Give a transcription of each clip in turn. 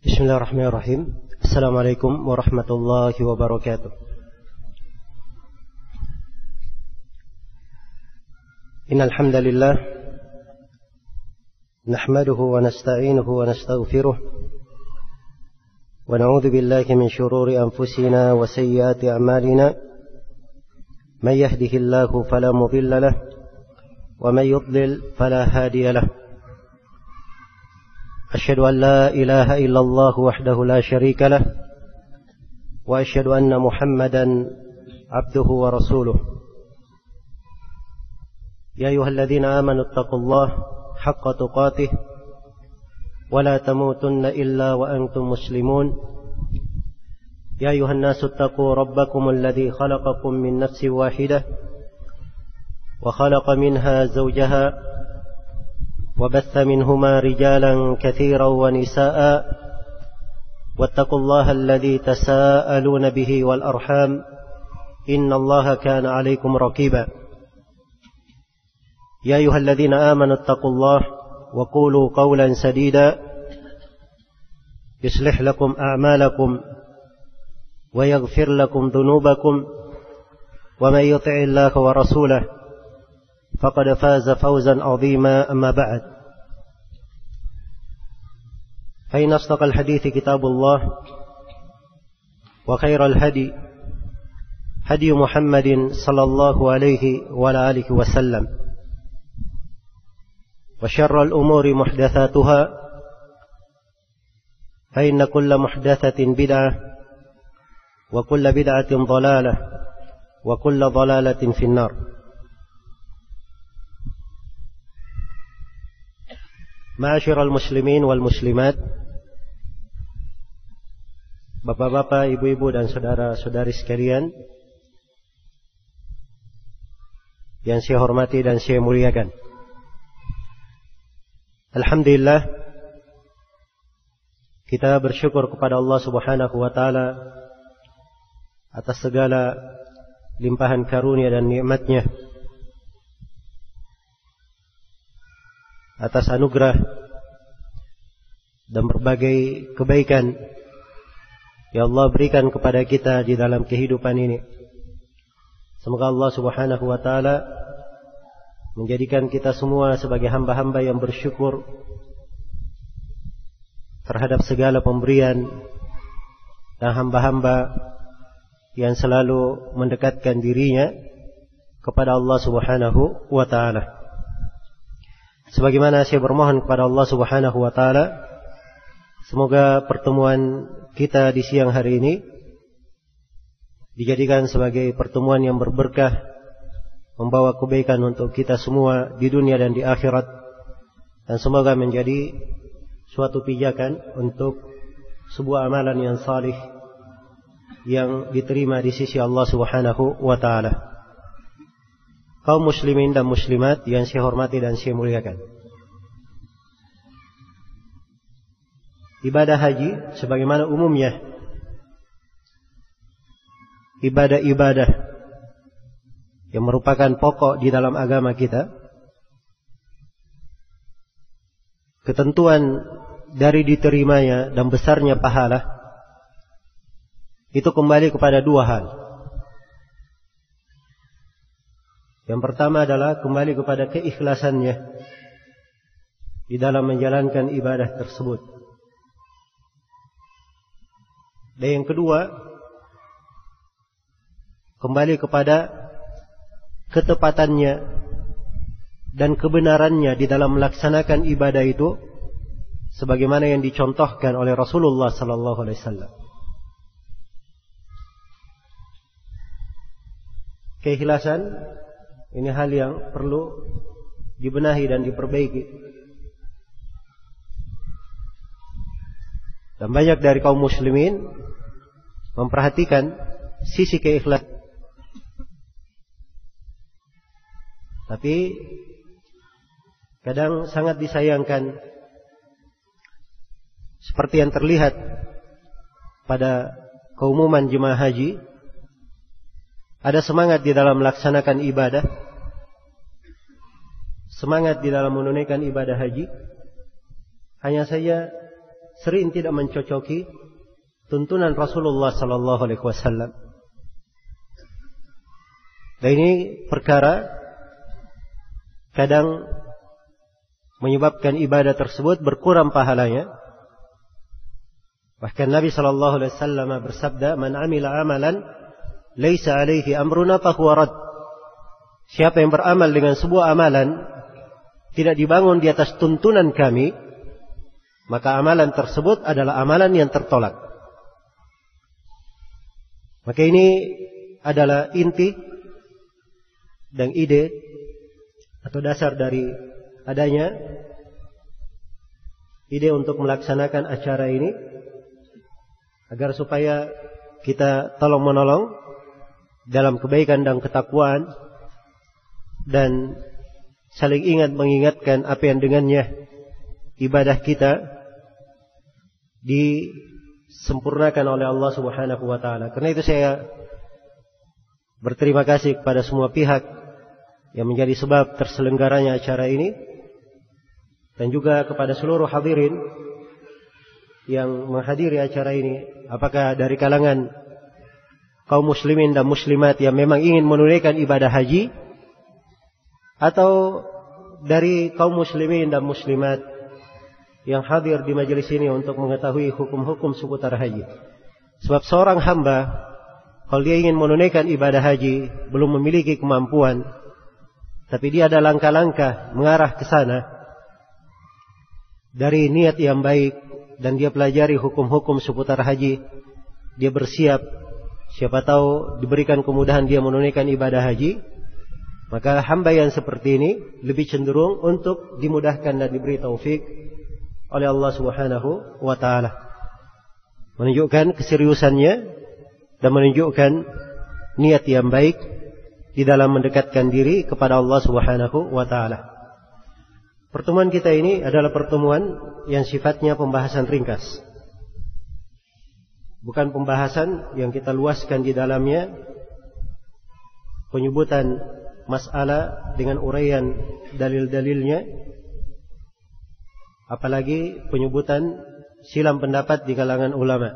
Bismillahirrahmanirrahim. Assalamualaikum warahmatullahi wabarakatuh. Innal hamdalillah nahmaduhu wa nasta'inuhu wa nastaghfiruh wa na'udzu billahi min shururi anfusina wa sayyiati a'malina. May yahdihillahu fala mudilla lahu wa may yudlil fala hadiya lahu. أشهد أن لا إله إلا الله وحده لا شريك له وأشهد أن محمدا عبده ورسوله يا أيها الذين آمنوا اتقوا الله حق تقاته ولا تموتن إلا وأنتم مسلمون يا أيها الناس اتقوا ربكم الذي خلقكم من نفس واحدة وخلق منها زوجها وبث منهما رجالا كثيرا ونساء واتقوا الله الذي تساءلون به والأرحام إن الله كان عليكم رقيبا يا أيها الذين آمنوا اتقوا الله وقولوا قولا سديدا يصلح لكم أعمالكم ويغفر لكم ذنوبكم ومن يطع الله ورسوله فقد فاز فوزا عظيما. أما بعد فإن أصدق الحديث كتاب الله وخير الهدي هدي محمد صلى الله عليه وعلى آله وسلم وشر الأمور محدثاتها فإن كل محدثة بدعة وكل بدعة ضلالة وكل ضلالة في النار. Ma'asyiral muslimin wal muslimat, bapak-bapak, ibu-ibu dan saudara-saudari sekalian yang saya hormati dan saya muliakan. Alhamdulillah, kita bersyukur kepada Allah Subhanahu wa taala atas segala limpahan karunia dan nikmat-Nya, atas anugerah dan berbagai kebaikan yang Allah berikan kepada kita di dalam kehidupan ini. Semoga Allah Subhanahu wa taala menjadikan kita semua sebagai hamba-hamba yang bersyukur terhadap segala pemberian dan hamba-hamba yang selalu mendekatkan dirinya kepada Allah Subhanahu wa taala. Sebagaimana saya bermohon kepada Allah Subhanahu wa taala, semoga pertemuan kita di siang hari ini dijadikan sebagai pertemuan yang berberkah, membawa kebaikan untuk kita semua di dunia dan di akhirat, dan semoga menjadi suatu pijakan untuk sebuah amalan yang salih yang diterima di sisi Allah Subhanahu wa taala. Kaum muslimin dan muslimat yang saya hormati dan saya muliakan, ibadah haji sebagaimana umumnya ibadah-ibadah yang merupakan pokok di dalam agama kita, ketentuan dari diterimanya dan besarnya pahala itu kembali kepada dua hal. Yang pertama adalah kembali kepada keikhlasannya di dalam menjalankan ibadah tersebut. Dan yang kedua, kembali kepada ketepatannya dan kebenarannya di dalam melaksanakan ibadah itu sebagaimana yang dicontohkan oleh Rasulullah sallallahu alaihi wasallam. Keikhlasan ini hal yang perlu dibenahi dan diperbaiki. Dan banyak dari kaum muslimin memperhatikan sisi keikhlasan. Tapi kadang sangat disayangkan, seperti yang terlihat pada keumuman jemaah haji, ada semangat di dalam melaksanakan ibadah, semangat di dalam menunaikan ibadah haji, hanya saja sering tidak mencocoki tuntunan Rasulullah sallallahu alaihi wasallam. Dan ini perkara kadang menyebabkan ibadah tersebut berkurang pahalanya. Bahkan Nabi sallallahu alaihi wasallam bersabda, "Man 'amila 'amalan laisa 'alaihi amruna fahuwa rad." Siapa yang beramal dengan sebuah amalan tidak dibangun di atas tuntunan kami, maka amalan tersebut adalah amalan yang tertolak. Maka ini adalah inti dan ide atau dasar dari adanya ide untuk melaksanakan acara ini, agar supaya kita tolong menolong dalam kebaikan dan ketakwaan, dan saling ingat mengingatkan apa yang dengannya ibadah kita disempurnakan oleh Allah Subhanahu wa taala. Karena itu saya berterima kasih kepada semua pihak yang menjadi sebab terselenggaranya acara ini, dan juga kepada seluruh hadirin yang menghadiri acara ini, apakah dari kalangan kaum muslimin dan muslimat yang memang ingin menunaikan ibadah haji, atau dari kaum muslimin dan muslimat yang hadir di majelis ini untuk mengetahui hukum-hukum seputar haji. Sebab seorang hamba, kalau dia ingin menunaikan ibadah haji, belum memiliki kemampuan, tapi dia ada langkah-langkah mengarah ke sana dari niat yang baik, dan dia pelajari hukum-hukum seputar haji, dia bersiap, siapa tahu diberikan kemudahan dia menunaikan ibadah haji, maka hamba yang seperti ini lebih cenderung untuk dimudahkan dan diberi taufik oleh Allah Subhanahu wa taala. Menunjukkan keseriusannya dan menunjukkan niat yang baik di dalam mendekatkan diri kepada Allah Subhanahu wa taala. Pertemuan kita ini adalah pertemuan yang sifatnya pembahasan ringkas. Bukan pembahasan yang kita luaskan di dalamnya penyebutan masalah dengan uraian dalil-dalilnya, apalagi penyebutan silam pendapat di kalangan ulama.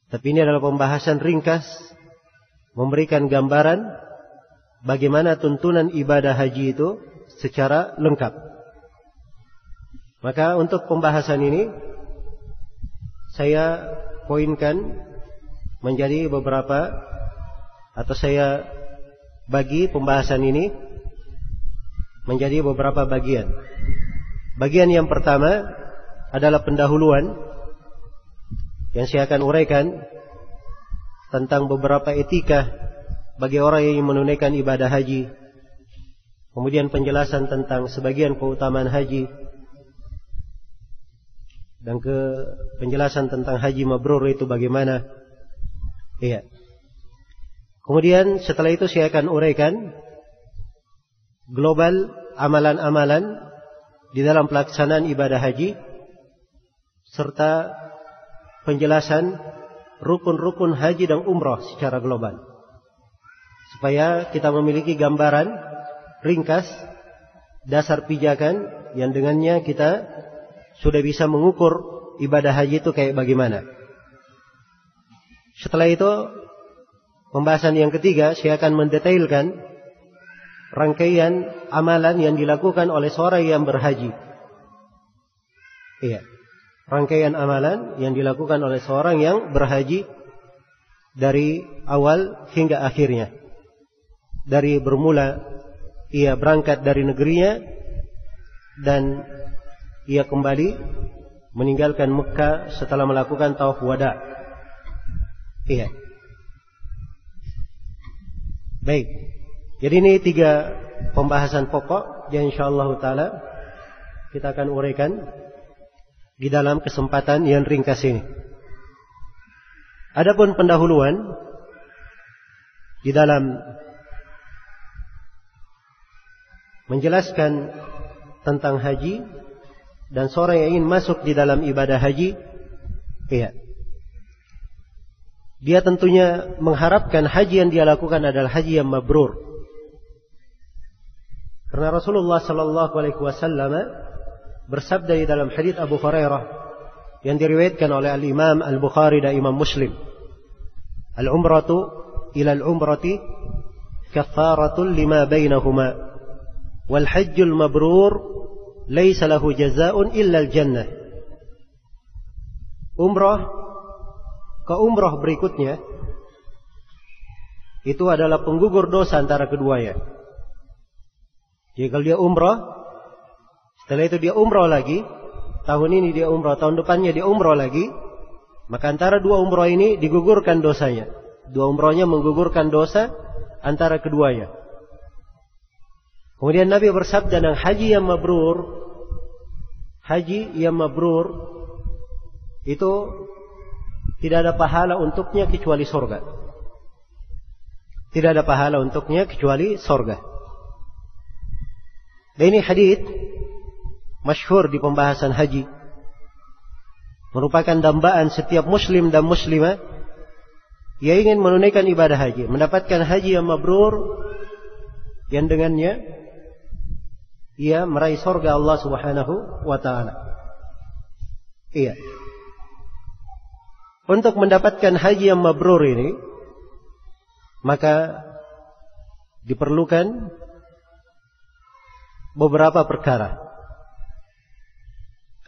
Tapi ini adalah pembahasan ringkas, memberikan gambaran bagaimana tuntunan ibadah haji itu secara lengkap. Maka untuk pembahasan ini saya poinkan menjadi beberapa, atau saya bagi pembahasan ini menjadi beberapa bagian. Bagian yang pertama adalah pendahuluan yang saya akan uraikan tentang beberapa etika bagi orang yang ingin menunaikan ibadah haji. Kemudian penjelasan tentang sebagian keutamaan haji, dan penjelasan tentang haji mabrur itu bagaimana. Iya. Kemudian setelah itu saya akan uraikan global amalan-amalan di dalam pelaksanaan ibadah haji, serta penjelasan rukun-rukun haji dan umrah secara global, supaya kita memiliki gambaran ringkas dasar pijakan yang dengannya kita sudah bisa mengukur ibadah haji itu kayak bagaimana. Setelah itu pembahasan yang ketiga, saya akan mendetailkan rangkaian amalan yang dilakukan oleh seorang yang berhaji. Iya, rangkaian amalan yang dilakukan oleh seorang yang berhaji dari awal hingga akhirnya. Dari bermula ia berangkat dari negerinya dan ia kembali meninggalkan Mekah setelah melakukan tawaf wada. Iya. Baik. Jadi ini 3 pembahasan pokok yang insyaallah taala kita akan uraikan di dalam kesempatan yang ringkas ini. Adapun pendahuluan di dalam menjelaskan tentang haji dan seorang yang ingin masuk di dalam ibadah haji, iya, dia tentunya mengharapkan haji yang dia lakukan adalah haji yang mabrur. Karena Rasulullah sallallahu alaihi wasallam bersabda di dalam hadits Abu Hurairah yang diriwayatkan oleh Al-Imam Al-Bukhari dan Imam Muslim. Al-umratu ila al-umrati kaffaratul lima bainahuma wal hajjul mabrur laisa lahu jazaa'un illa al-jannah. Umrah ke umrah berikutnya itu adalah penggugur dosa antara keduanya. Jadi kalau dia umrah, setelah itu dia umrah lagi, tahun ini dia umrah, tahun depannya dia umrah lagi, maka antara dua umrah ini digugurkan dosanya. Dua umrahnya menggugurkan dosa antara keduanya. Kemudian Nabi bersabda, dan haji yang mabrur itu tidak ada pahala untuknya kecuali surga. Tidak ada pahala untuknya kecuali surga. Dan ini hadits masyhur di pembahasan haji. Merupakan dambaan setiap muslim dan muslimah yang ingin menunaikan ibadah haji, mendapatkan haji yang mabrur, yang dengannya ia meraih surga Allah Subhanahu wa taala. Iya. Untuk mendapatkan haji yang mabrur ini, maka diperlukan beberapa perkara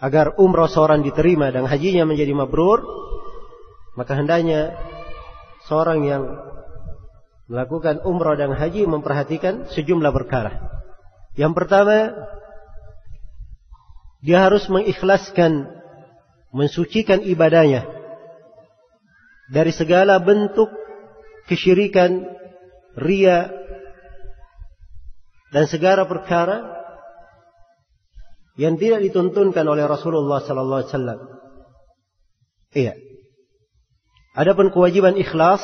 agar umrah seorang diterima dan hajinya menjadi mabrur. Maka hendaknya seorang yang melakukan umrah dan haji memperhatikan sejumlah perkara. Yang pertama, dia harus mengikhlaskan, mensucikan ibadahnya dari segala bentuk kesyirikan, riya, dan segala perkara yang tidak dituntunkan oleh Rasulullah sallallahu alaihi wasallam. Iya. Adapun kewajiban ikhlas,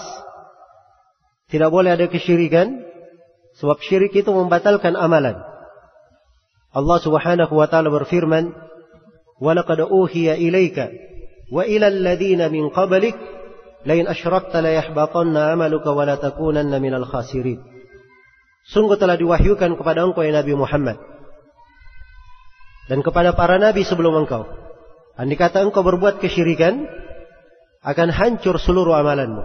tidak boleh ada kesyirikan, sebab syirik itu membatalkan amalan. Allah Subhanahu wa taala berfirman, "Wa laqad uhiya ilaika wa ila alladziina min qablik la in asyrakta la yahbatanna 'amaluka wa la takunanna minal khasirin." Sungguh telah diwahyukan kepada engkau ya Nabi Muhammad dan kepada para nabi sebelum engkau, andai kata engkau berbuat kesyirikan, akan hancur seluruh amalanmu,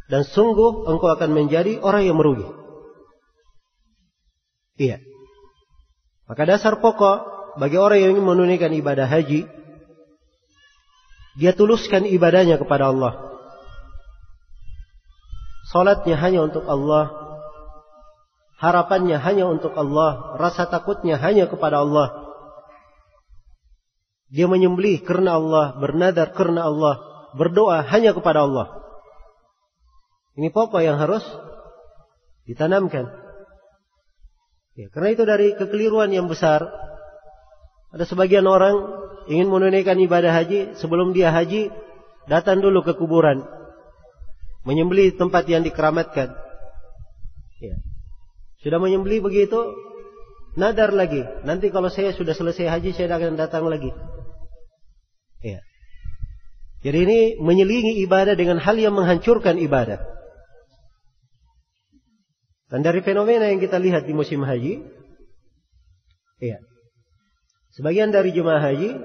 dan sungguh engkau akan menjadi orang yang merugi. Iya. Maka dasar pokok bagi orang yang ingin menunaikan ibadah haji, dia tuluskan ibadahnya kepada Allah. Salatnya hanya untuk Allah, harapannya hanya untuk Allah, rasa takutnya hanya kepada Allah. Dia menyembelih karena Allah, bernadar karena Allah, berdoa hanya kepada Allah. Ini pokok yang harus ditanamkan. Ya, karena itu dari kekeliruan yang besar, ada sebagian orang ingin menunaikan ibadah haji, sebelum dia haji datang dulu ke kuburan, menyembelih tempat yang dikeramatkan. Ya. Sudah menyembelih begitu, nadar lagi, nanti kalau saya sudah selesai haji saya akan datang lagi. Ya. Jadi ini menyelingi ibadah dengan hal yang menghancurkan ibadah. Dan dari fenomena yang kita lihat di musim haji, ya, sebagian dari jemaah haji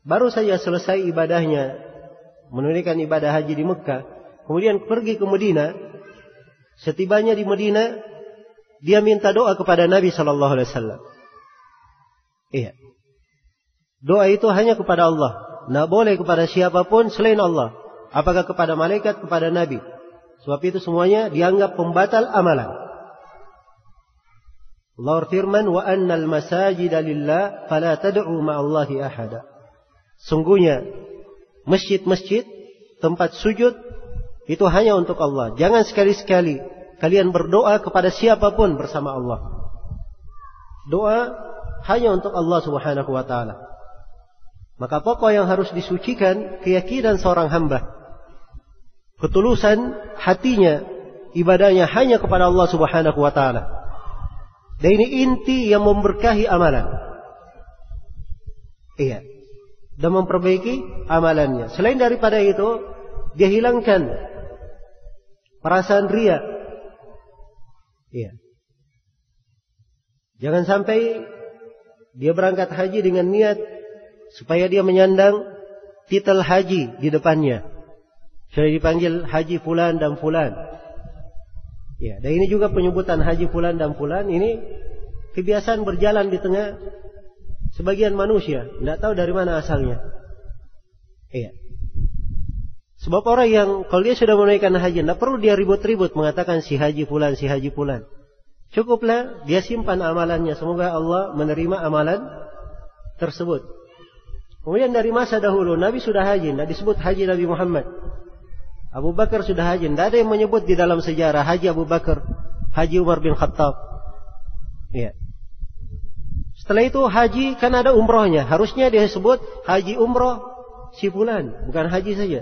baru saja selesai ibadahnya, menunaikan ibadah haji di Mekah, kemudian pergi ke Madinah. Setibanya di Madinah, dia minta doa kepada Nabi Sallallahu Alaihi Wasallam. Iya. Doa itu hanya kepada Allah, tidak boleh kepada siapapun selain Allah. Apakah kepada malaikat, kepada Nabi. Sebab itu semuanya dianggap pembatal amalan. Allah berfirman, wa annal masajida lillah fala tad'u ma'allahi ahada. Sungguhnya masjid-masjid, tempat sujud itu hanya untuk Allah. Jangan sekali-sekali kalian berdoa kepada siapapun bersama Allah. Doa hanya untuk Allah Subhanahu wa taala. Maka pokok yang harus disucikan keyakinan seorang hamba, ketulusan hatinya, ibadahnya hanya kepada Allah Subhanahu wa taala. Dan ini inti yang memberkahi amalan. Iya. Dan memperbaiki amalannya. Selain daripada itu, dia hilangkan perasaan riya. Iya. Jangan sampai dia berangkat haji dengan niat supaya dia menyandang titel haji di depannya. Sudah dipanggil haji fulan dan fulan. Ya, dan ini juga penyebutan haji fulan dan fulan ini kebiasaan berjalan di tengah sebagian manusia, tidak tahu dari mana asalnya. Iya. Sebab orang yang kalau dia sudah menunaikan haji, tidak perlu dia ribut-ribut mengatakan si haji fulan, si haji fulan. Cukuplah dia simpan amalannya. Semoga Allah menerima amalan tersebut. Kemudian dari masa dahulu Nabi sudah haji, tidak disebut haji Nabi Muhammad. Abu Bakar sudah haji, tidak ada yang menyebut di dalam sejarah haji Abu Bakar, haji Umar bin Khattab. Ya. Setelah itu haji kan ada umrohnya, harusnya dia sebut haji umroh si fulan, bukan haji saja.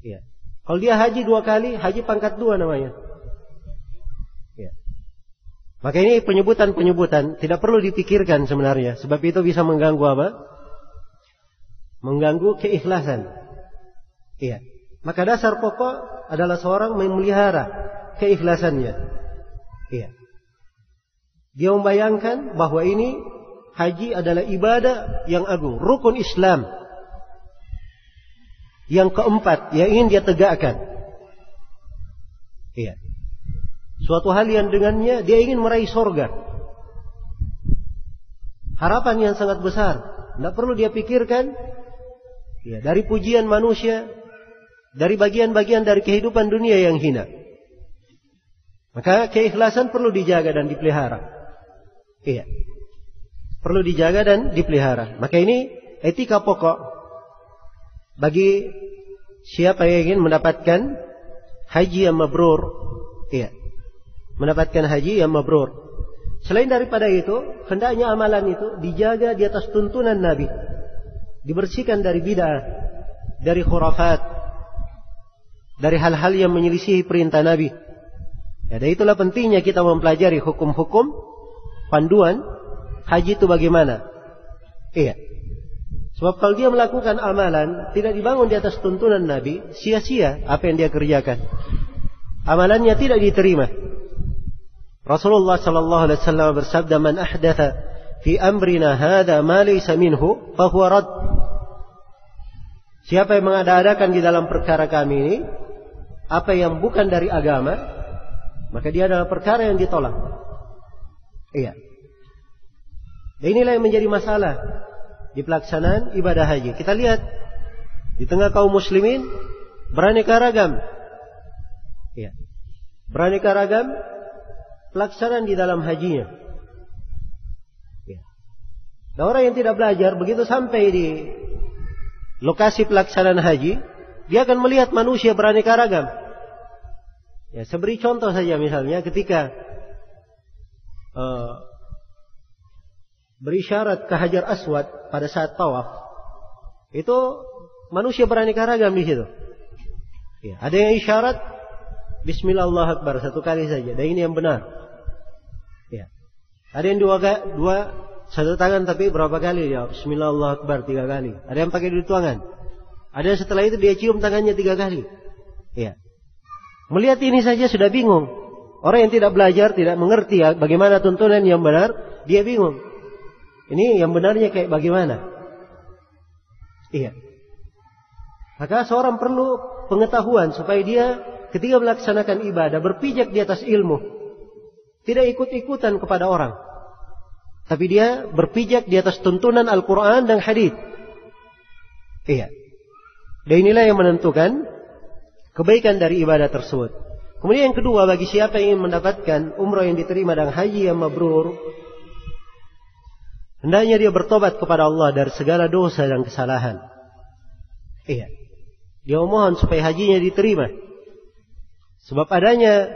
Ya. Kalau dia haji 2 kali, haji pangkat 2 namanya. Ya. Maka ini penyebutan-penyebutan tidak perlu dipikirkan sebenarnya, sebab itu bisa mengganggu apa? Mengganggu keikhlasan. Iya. Maka dasar pokok adalah seorang memelihara keikhlasannya. Iya. Dia membayangkan bahwa ini haji adalah ibadah yang agung, rukun Islam yang keempat yang ingin dia tegakkan. Iya. Suatu hal yang dengannya dia ingin meraih surga. Harapan yang sangat besar. Tidak perlu dia pikirkan ya, dari pujian manusia, dari bagian-bagian dari kehidupan dunia yang hina. Maka keikhlasan perlu dijaga dan dipelihara. Iya. Perlu dijaga dan dipelihara. Maka ini etika pokok bagi siapa yang ingin mendapatkan haji yang mabrur. Iya. Mendapatkan haji yang mabrur. Selain daripada itu, hendaknya amalan itu dijaga di atas tuntunan Nabi. Dibersihkan dari bid'ah, dari khurafat, dari hal-hal yang menyelisihi perintah Nabi. Ya, dan itulah pentingnya kita mempelajari hukum-hukum panduan haji itu bagaimana. Iya. Sebab kalau dia melakukan amalan tidak dibangun di atas tuntunan Nabi, sia-sia apa yang dia kerjakan. Amalannya tidak diterima. Rasulullah sallallahu alaihi wasallam bersabda, "Man ahdatha fi amrina hadza ma laysa minhu fa huwa rad." Siapa yang mengada-adakan di dalam perkara kami ini apa yang bukan dari agama, maka dia adalah perkara yang ditolak. Iya. Dan inilah yang menjadi masalah di pelaksanaan ibadah haji. Kita lihat di tengah kaum muslimin beraneka ragam. Iya. Beraneka ragam pelaksanaan di dalam hajinya. Iya. Dan orang yang tidak belajar begitu sampai di lokasi pelaksanaan haji, dia akan melihat manusia beraneka ragam. Ya, saya beri contoh saja misalnya ketika berisyarat ke Hajar Aswad pada saat tawaf, itu manusia beraneka ragam di situ. Ya, ada yang isyarat Bismillah Allahu Akbar 1 kali saja, dan ini yang benar. Ya. Ada yang dua satu tangan tapi berapa kali ya Bismillah Allahu Akbar 3 kali. Ada yang pakai di tuangan. Ada yang setelah itu dia cium tangannya 3 kali. Ya. Melihat ini saja sudah bingung. Orang yang tidak belajar, tidak mengerti ya, bagaimana tuntunan yang benar, dia bingung. Ini yang benarnya kayak bagaimana? Iya. Maka seorang perlu pengetahuan supaya dia ketika melaksanakan ibadah berpijak di atas ilmu. Tidak ikut-ikutan kepada orang. Tapi dia berpijak di atas tuntunan Al-Quran dan hadits. Iya. Dan inilah yang menentukan kebaikan dari ibadah tersebut. Kemudian yang kedua, bagi siapa yang ingin mendapatkan umrah yang diterima dan haji yang mabrur, hendaknya dia bertobat kepada Allah dari segala dosa dan kesalahan. Iya. Dia mohon supaya hajinya diterima. Sebab adanya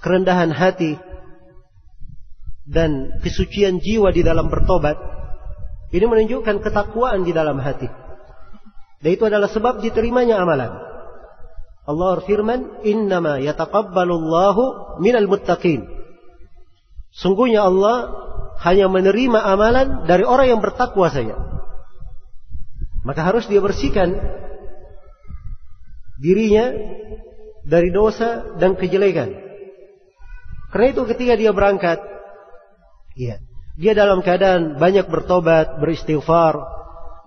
kerendahan hati dan kesucian jiwa di dalam bertobat, ini menunjukkan ketakwaan di dalam hati. Dan itu adalah sebab diterimanya amalan. Allah berfirman, "Innama yataqabbalullahu minal muttaqin." Sungguhnya Allah hanya menerima amalan dari orang yang bertakwa saja. Maka harus dia bersihkan dirinya dari dosa dan kejelekan. Karena itu ketika dia berangkat, iya, Dia dalam keadaan banyak bertobat, beristighfar,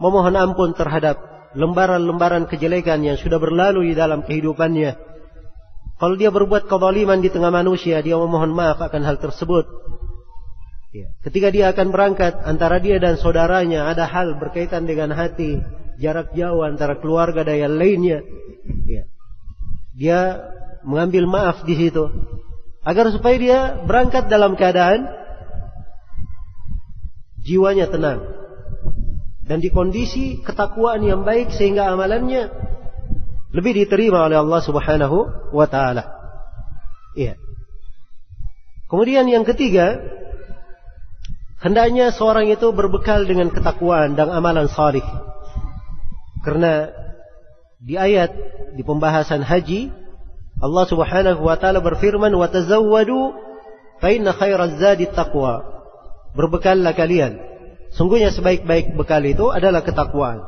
memohon ampun terhadap lembaran-lembaran kejelekan yang sudah berlalu di dalam kehidupannya. Kalau dia berbuat kezaliman di tengah manusia, dia memohon maaf akan hal tersebut. Ketika dia akan berangkat, antara dia dan saudaranya ada hal berkaitan dengan hati, jarak jauh antara keluarga dan yang lainnya. Dia mengambil maaf di situ, agar supaya dia berangkat dalam keadaan jiwanya tenang dan di kondisi ketakwaan yang baik, sehingga amalannya lebih diterima oleh Allah Subhanahu wa taala. Kemudian yang ketiga, hendaknya seorang itu berbekal dengan ketakwaan dan amalan salih. Karena di ayat di pembahasan haji, Allah Subhanahu wa taala berfirman, "Wa tazawwadu fa inna khairaz zadi taqwa." Berbekallah kalian. Sungguhnya sebaik-baik bekal itu adalah ketakwaan.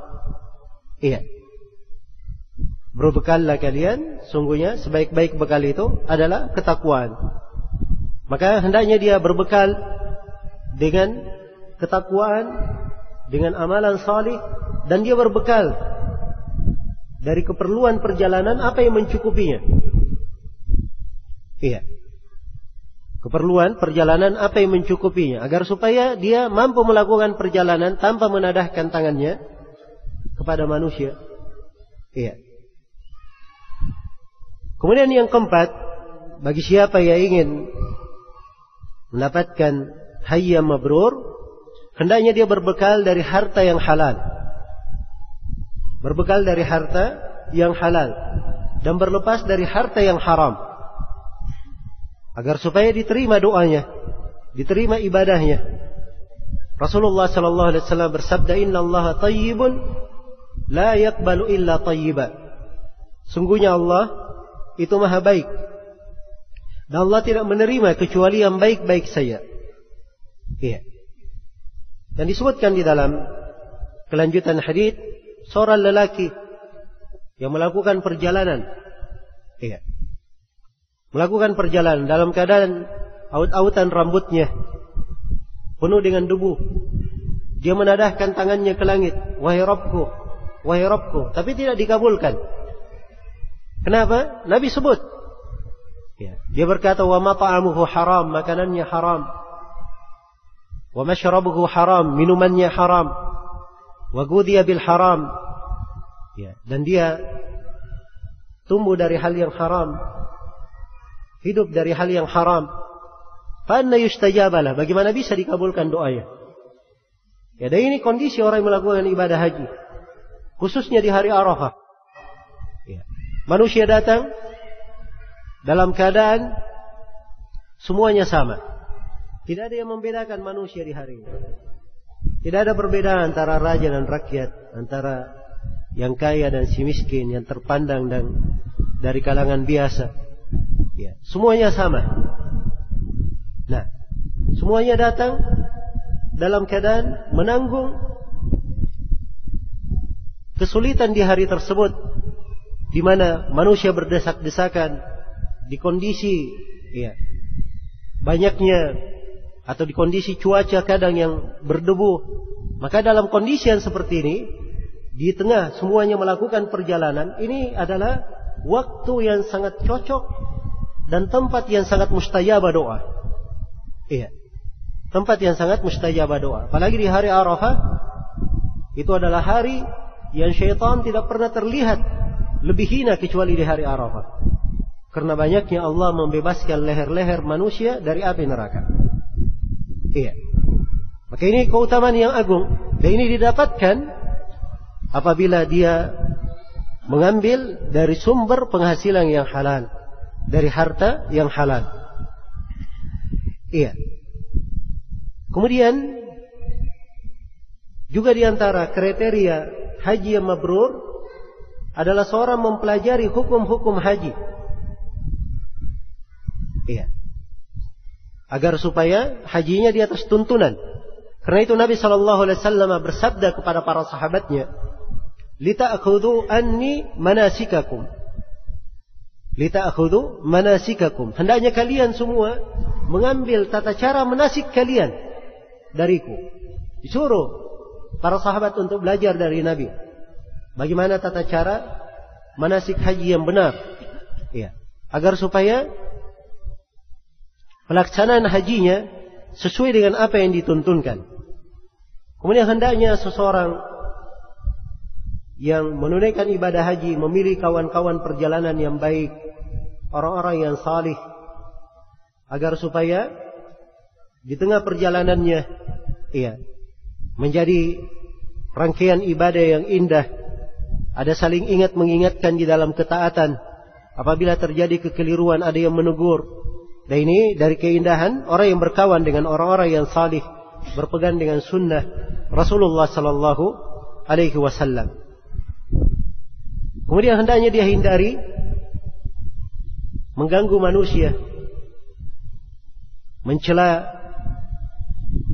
Berbekallah kalian, sungguhnya sebaik-baik bekal itu adalah ketakwaan. Maka hendaknya dia berbekal dengan ketakwaan, dengan amalan salih, dan dia berbekal dari keperluan perjalanan apa yang mencukupinya. Keperluan perjalanan apa yang mencukupinya, agar supaya dia mampu melakukan perjalanan tanpa menadahkan tangannya kepada manusia. Kemudian yang keempat, bagi siapa yang ingin mendapatkan hayya mabrur, hendaknya dia berbekal dari harta yang halal. Berbekal dari harta yang halal dan berlepas dari harta yang haram, agar supaya diterima doanya, diterima ibadahnya. Rasulullah sallallahu alaihi wasallam bersabda, "Innallaha thayyibun la yaqbalu illa thayyiba." Sungguhnya Allah itu maha baik, dan Allah tidak menerima kecuali yang baik-baik saja. Dan disebutkan di dalam kelanjutan hadis, seorang lelaki yang melakukan perjalanan, melakukan perjalanan dalam keadaan aut-autan rambutnya penuh dengan debu. Dia menadahkan tangannya ke langit, "Wahai Rabbku, wahai Rabbku," tapi tidak dikabulkan. Kenapa? Nabi sebut. Dia berkata, "Wa mat'amuhu haram," makanannya haram. "Wa mashrabuhu haram," minumannya haram. "Wa ghudhiya bil haram." Dan dia tumbuh dari hal yang haram, hidup dari hal yang haram. Fa anna yustajabalah, bagaimana bisa dikabulkan doanya? Dan ini kondisi orang yang melakukan ibadah haji, khususnya di hari Arafah. Manusia datang dalam keadaan semuanya sama. Tidak ada yang membedakan manusia di hari ini. Tidak ada perbedaan antara raja dan rakyat, antara yang kaya dan si miskin, yang terpandang dan dari kalangan biasa. Semuanya sama. Nah, semuanya datang dalam keadaan menanggung kesulitan di hari tersebut, di mana manusia berdesak-desakan, di kondisi banyaknya atau di kondisi cuaca kadang yang berdebu. Maka dalam kondisi yang seperti ini, di tengah semuanya melakukan perjalanan, ini adalah waktu yang sangat cocok dan tempat yang sangat mustajabah doa. Tempat yang sangat mustajabah doa. Apalagi di hari Arafah, itu adalah hari yang syaitan tidak pernah terlihat lebih hina kecuali di hari Arafah. Karena banyaknya Allah membebaskan leher-leher manusia dari api neraka. Maka ini keutamaan yang agung, dan ini didapatkan apabila dia mengambil dari sumber penghasilan yang halal, dari harta yang halal. Kemudian juga di antara kriteria haji yang mabrur adalah seorang mempelajari hukum-hukum haji. Agar supaya hajinya di atas tuntunan. Karena itu Nabi SAW bersabda kepada para sahabatnya, "Lita'khudhu anni manasikakum." Lita'khudhu manasikakum. Hendaknya kalian semua mengambil tata cara manasik kalian. dariku. Disuruh para sahabat untuk belajar dari Nabi. Bagaimana tata cara manasik haji yang benar. Ya. Agar supaya pelaksanaan hajinya sesuai dengan apa yang dituntunkan. Kemudian hendaknya seseorang yang menunaikan ibadah haji memilih kawan-kawan perjalanan yang baik, orang-orang yang salih, agar supaya di tengah perjalanannya menjadi rangkaian ibadah yang indah. Ada saling ingat mengingatkan di dalam ketaatan. Apabila terjadi kekeliruan ada yang menegur. Dan ini dari keindahan orang yang berkawan dengan orang-orang yang salih, berpegang dengan sunnah Rasulullah sallallahu alaihi wasallam. Kemudian hendaknya dia hindari mengganggu manusia, mencela,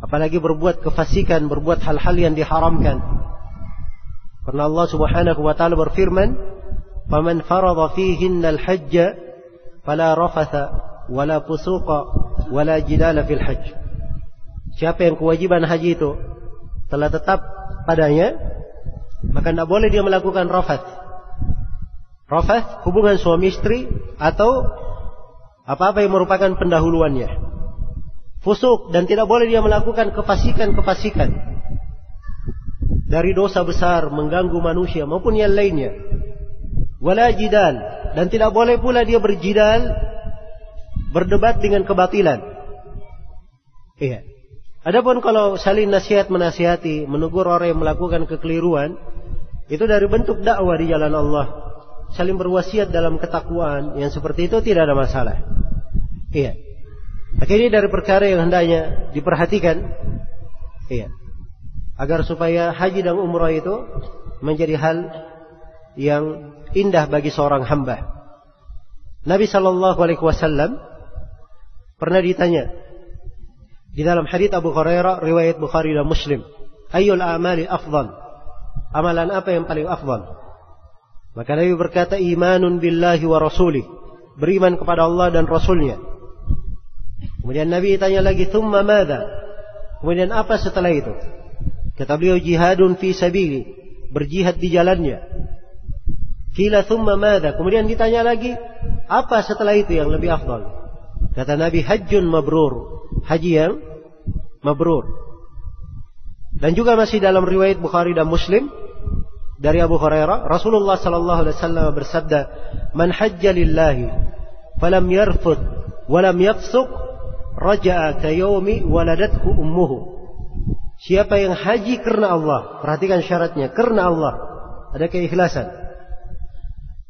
apalagi berbuat kefasikan, berbuat hal-hal yang diharamkan. Karena Allah Subhanahu wa taala berfirman, "Faman farada fihinna al-hajj fala rafatha wala fusuqa wala jidala fil hajj." Siapa yang kewajiban haji itu telah tetap padanya, maka tidak boleh dia melakukan rafath. Rafath hubungan suami istri atau apa-apa yang merupakan pendahuluannya. Fusuk, dan tidak boleh dia melakukan kefasikan-kefasikan dari dosa besar, mengganggu manusia maupun yang lainnya. Wala jidal, dan tidak boleh pula dia berjidal, berdebat dengan kebatilan. Iya. Adapun kalau saling nasihat menasihati, menegur orang yang melakukan kekeliruan, itu dari bentuk dakwah di jalan Allah. Saling berwasiat dalam ketakwaan, yang seperti itu tidak ada masalah. Iya. Maka ini dari perkara yang hendaknya diperhatikan. Iya. Agar supaya haji dan umrah itu menjadi hal yang indah bagi seorang hamba. Nabi sallallahu alaihi wasallam pernah ditanya di dalam hadits Abu Hurairah riwayat Bukhari dan Muslim, "Ayyul a'mali afdal?" Amalan apa yang paling afdal? Maka Nabi berkata, "Imanun billahi wa rasulih." Beriman kepada Allah dan Rasulnya. Kemudian Nabi tanya lagi, "Thumma madza?" Kemudian apa setelah itu? Kata beliau, "Jihadun fi sabili." Berjihad di jalannya. Qila thumma madza? Kemudian ditanya lagi, apa setelah itu yang lebih afdal? Kata Nabi, "Hajjun mabrur." Haji yang mabrur. Dan juga masih dalam riwayat Bukhari dan Muslim dari Abu Hurairah, Rasulullah sallallahu alaihi wasallam bersabda, "Man hajja lillahi falam yarfud wa lam yafsuq raja'a ka yaumi waladathu ummuhu." Siapa yang haji karena Allah, perhatikan syaratnya, karena Allah, ada keikhlasan.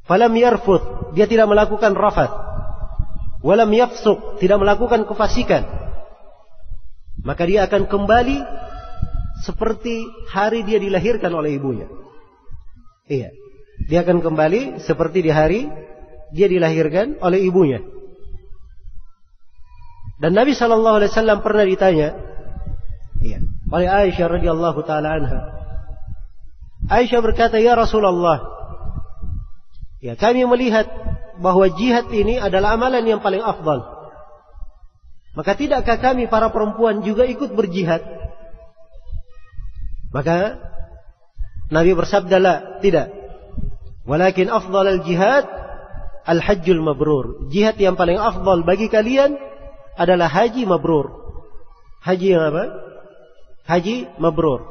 Falam yarfud, dia tidak melakukan rafath. Walam yafsuq, tidak melakukan kefasikan. Maka dia akan kembali seperti hari dia dilahirkan oleh ibunya. Iya. Dia akan kembali seperti di hari dia dilahirkan oleh ibunya. Dan Nabi sallallahu alaihi wasallam pernah ditanya oleh Aisyah radhiyallahu taala anha. Aisyah berkata, "Ya Rasulullah, kami melihat bahwa jihad ini adalah amalan yang paling afdal. Maka tidakkah kami para perempuan juga ikut berjihad?" Maka Nabi bersabda, "La, tidak. Walakin afdal al-jihad al-hajjul mabrur." Jihad yang paling afdal bagi kalian adalah haji mabrur. Haji yang apa? Haji mabrur.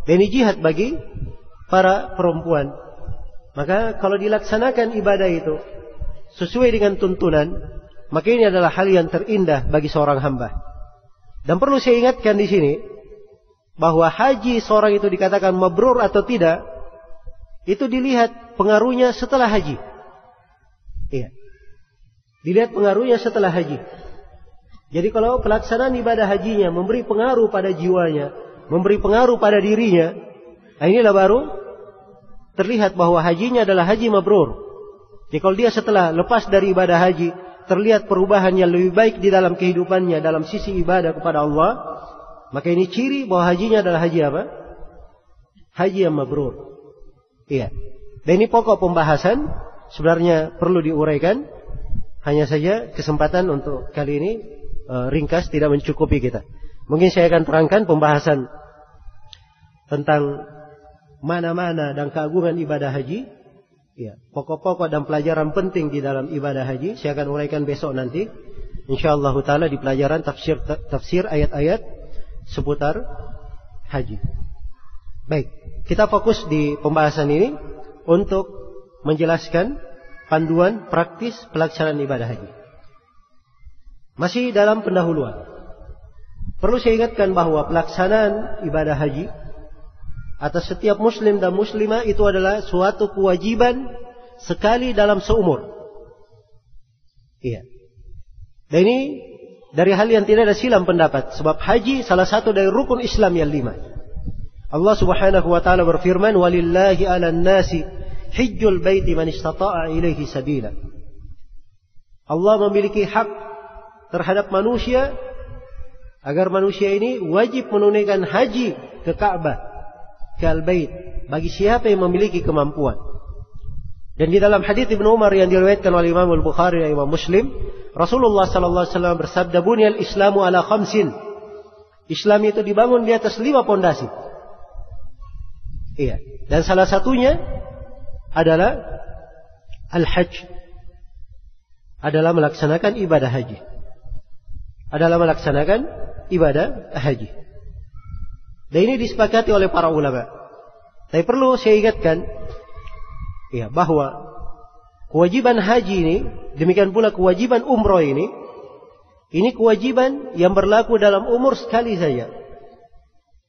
Dan ini jihad bagi para perempuan. Maka kalau dilaksanakan ibadah itu sesuai dengan tuntunan, maka ini adalah hal yang terindah bagi seorang hamba. Dan perlu saya ingatkan di sini bahwa haji seorang itu dikatakan mabrur atau tidak, itu dilihat pengaruhnya setelah haji. Iya. Dilihat pengaruhnya setelah haji. Jadi kalau pelaksanaan ibadah hajinya memberi pengaruh pada jiwanya, memberi pengaruh pada dirinya, inilah baru terlihat bahwa hajinya adalah haji mabrur. Jadi kalau dia setelah lepas dari ibadah haji terlihat perubahan yang lebih baik di dalam kehidupannya dalam sisi ibadah kepada Allah, maka ini ciri bahwa hajinya adalah haji apa? Haji yang mabrur. Iya. Dan ini pokok pembahasan, sebenarnya perlu diuraikan. Hanya saja kesempatan untuk kali ini ringkas, tidak mencukupi kita. Mungkin saya akan terangkan pembahasan tentang mana-mana dan keagungan ibadah haji. Ya, pokok-pokok dan pelajaran penting di dalam ibadah haji saya akan uraikan besok nanti. Insyaallah taala di pelajaran tafsir ayat-ayat seputar haji. Baik, kita fokus di pembahasan ini untuk menjelaskan panduan praktis pelaksanaan ibadah haji. Masih dalam pendahuluan. Perlu saya ingatkan bahwa pelaksanaan ibadah haji atas setiap muslim dan muslimah itu adalah suatu kewajiban sekali dalam seumur. Iya. Dan ini dari hal yang tidak ada silam pendapat. Sebab haji salah satu dari rukun Islam yang 5. Allah subhanahu wa ta'ala berfirman, وَلِلَّهِ عَلَى النَّاسِ حِجُّ الْبَيْتِ مَنِ اسْتَطَاعَ إِلَيْهِ سَبِيلًا. Allah memiliki hak terhadap manusia agar manusia ini wajib menunaikan haji ke Ka'bah, ke Al-Bait, bagi siapa yang memiliki kemampuan. Dan di dalam hadits Ibnu Umar yang diriwayatkan oleh Imam Al-Bukhari dan Imam Muslim, Rasulullah sallallahu alaihi wasallam bersabda, "Bunyal Islamu ala khamsin." Islam itu dibangun di atas 5 pondasi. Iya, dan salah satunya adalah al-hajj. Adalah melaksanakan ibadah haji. Adalah melaksanakan ibadah haji. Dan ini disepakati oleh para ulama. Tapi perlu saya ingatkan ya, bahwa kewajiban haji ini, demikian pula kewajiban umroh ini kewajiban yang berlaku dalam umur sekali saja.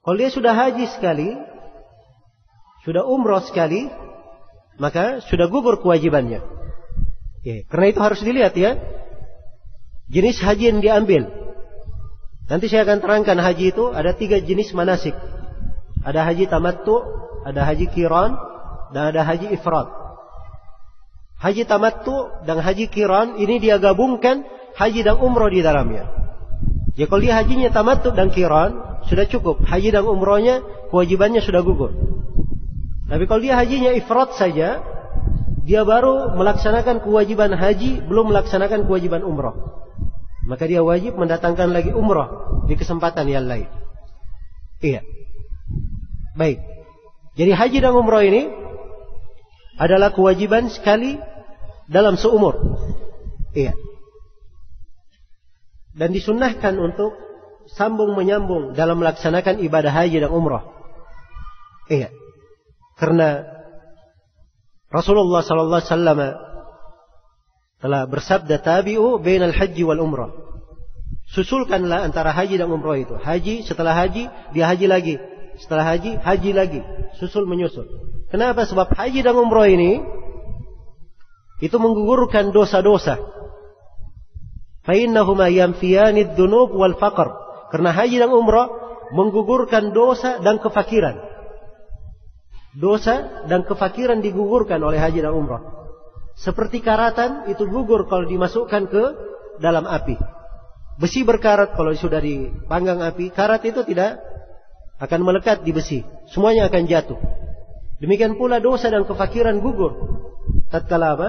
Kalau dia sudah haji sekali, sudah umroh sekali, maka sudah gugur kewajibannya. Ya, karena itu harus dilihat ya, jenis haji yang diambil. Nanti saya akan terangkan haji itu ada 3 jenis manasik. Ada haji tamattu, ada haji qiran, dan ada haji ifrad. Haji tamattu dan haji qiran ini dia gabungkan haji dan umroh di dalamnya. Jadi kalau dia hajinya tamattu dan qiran sudah cukup. Haji dan umrohnya kewajibannya sudah gugur. Tapi kalau dia hajinya ifrad saja, dia baru melaksanakan kewajiban haji, belum melaksanakan kewajiban umroh. Maka dia wajib mendatangkan lagi umrah di kesempatan yang lain. Iya. Baik. Jadi haji dan umrah ini adalah kewajiban sekali dalam seumur. Iya. Dan disunnahkan untuk sambung menyambung dalam melaksanakan ibadah haji dan umrah. Iya. Karena Rasulullah sallallahu alaihi wasallam telah bersabda, tabi'u bainal haji wal umrah. Susulkanlah antara haji dan umrah itu. Haji, setelah haji, dia haji lagi. Setelah haji, haji lagi. Susul menyusul. Kenapa? Sebab haji dan umrah ini itu menggugurkan dosa-dosa. Fa'innahuma yanfiyani dzunub wal faqr. Karena haji dan umrah menggugurkan dosa dan kefakiran. Dosa dan kefakiran digugurkan oleh haji dan umrah. Seperti karatan itu gugur kalau dimasukkan ke dalam api. Besi berkarat kalau sudah dipanggang api, karat itu tidak akan melekat di besi. Semuanya akan jatuh. Demikian pula dosa dan kefakiran gugur tatkala apa?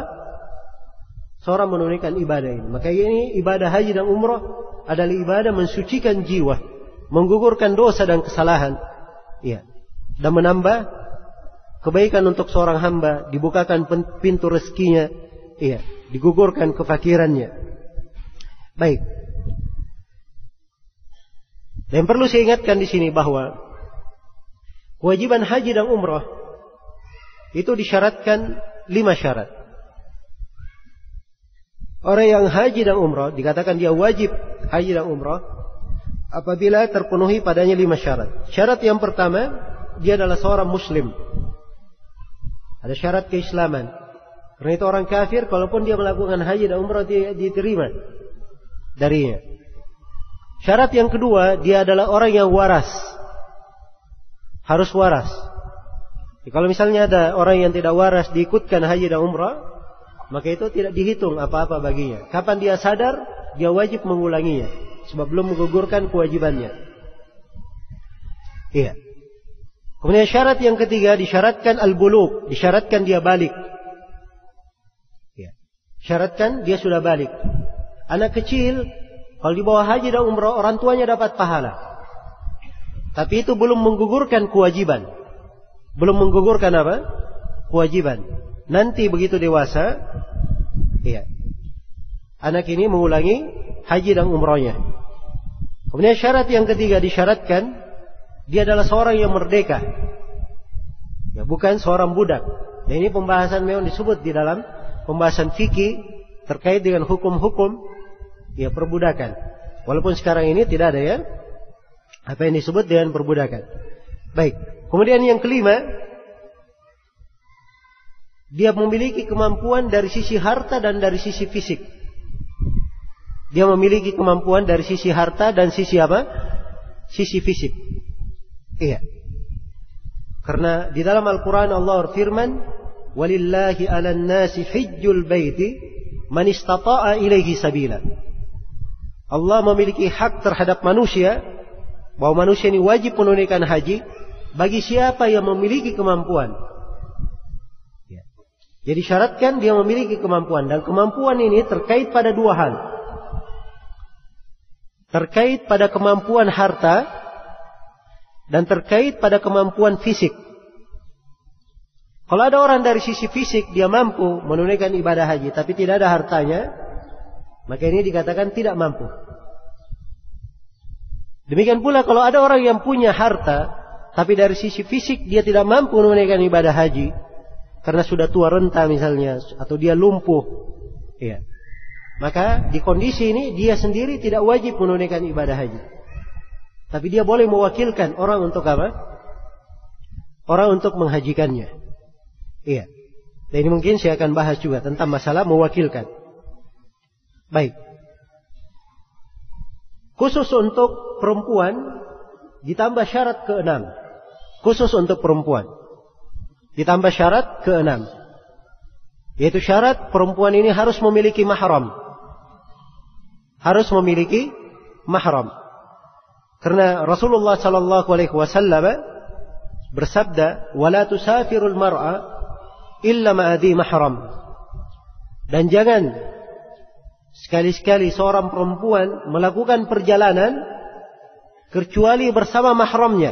Seorang menunaikan ibadah ini. Maka ini ibadah haji dan umrah adalah ibadah mensucikan jiwa, menggugurkan dosa dan kesalahan. Ya. Dan menambah kebaikan untuk seorang hamba, dibukakan pintu rezekinya, iya, digugurkan kefakirannya. Baik. Dan perlu saya ingatkan di sini bahwa kewajiban haji dan umrah itu disyaratkan 5 syarat. Orang yang haji dan umrah dikatakan dia wajib haji dan umrah apabila terpenuhi padanya 5 syarat. Syarat yang pertama, dia adalah seorang muslim. Ada syarat keislaman. Karena itu orang kafir, kalaupun dia melakukan haji dan umrah, dia diterima darinya. Syarat yang kedua, dia adalah orang yang waras. Harus waras. Jadi, kalau misalnya ada orang yang tidak waras diikutkan haji dan umrah, maka itu tidak dihitung apa-apa baginya. Kapan dia sadar, dia wajib mengulanginya. Sebab belum menggugurkan kewajibannya. Iya. Kemudian syarat yang ketiga disyaratkan al-bulugh, disyaratkan dia balik. Ya. Syaratkan dia sudah balik. Anak kecil kalau dibawa haji dan umrah orang tuanya dapat pahala. Tapi itu belum menggugurkan kewajiban. Belum menggugurkan apa? Kewajiban. Nanti begitu dewasa, iya, anak ini mengulangi haji dan umrahnya. Kemudian syarat yang ketiga disyaratkan, dia adalah seorang yang merdeka. Ya, bukan seorang budak. Dan ini pembahasan memang disebut di dalam pembahasan fikih terkait dengan hukum-hukum ya perbudakan. Walaupun sekarang ini tidak ada ya apa yang disebut dengan perbudakan. Baik. Kemudian yang kelima, dia memiliki kemampuan dari sisi harta dan dari sisi fisik. Dia memiliki kemampuan dari sisi harta dan sisi apa? Sisi fisik. Iya. Karena di dalam Al-Quran Allah berfirman, "Walillahi 'alan nasi hijjul baiti man istata'a ilaihi sabila." Allah memiliki hak terhadap manusia, bahwa manusia ini wajib menunaikan haji bagi siapa yang memiliki kemampuan. Ya. Jadi syaratkan dia memiliki kemampuan, dan kemampuan ini terkait pada dua hal. Terkait pada kemampuan harta dan terkait pada kemampuan fisik. Kalau ada orang dari sisi fisik dia mampu menunaikan ibadah haji tapi tidak ada hartanya, maka ini dikatakan tidak mampu. Demikian pula kalau ada orang yang punya harta tapi dari sisi fisik dia tidak mampu menunaikan ibadah haji karena sudah tua renta misalnya, atau dia lumpuh, ya, maka di kondisi ini dia sendiri tidak wajib menunaikan ibadah haji. Tapi dia boleh mewakilkan orang untuk apa? Orang untuk menghajikannya. Iya. Dan ini mungkin saya akan bahas juga tentang masalah mewakilkan. Baik. Khusus untuk perempuan ditambah syarat ke-6. Khusus untuk perempuan ditambah syarat ke-6. Yaitu syarat perempuan ini harus memiliki mahram. Harus memiliki mahram. Karena Rasulullah sallallahu alaihi wasallam bersabda, "Wala tusafirul mar'a illa ma'adhi mahram." Dan jangan sekali-sekali seorang perempuan melakukan perjalanan kecuali bersama mahramnya.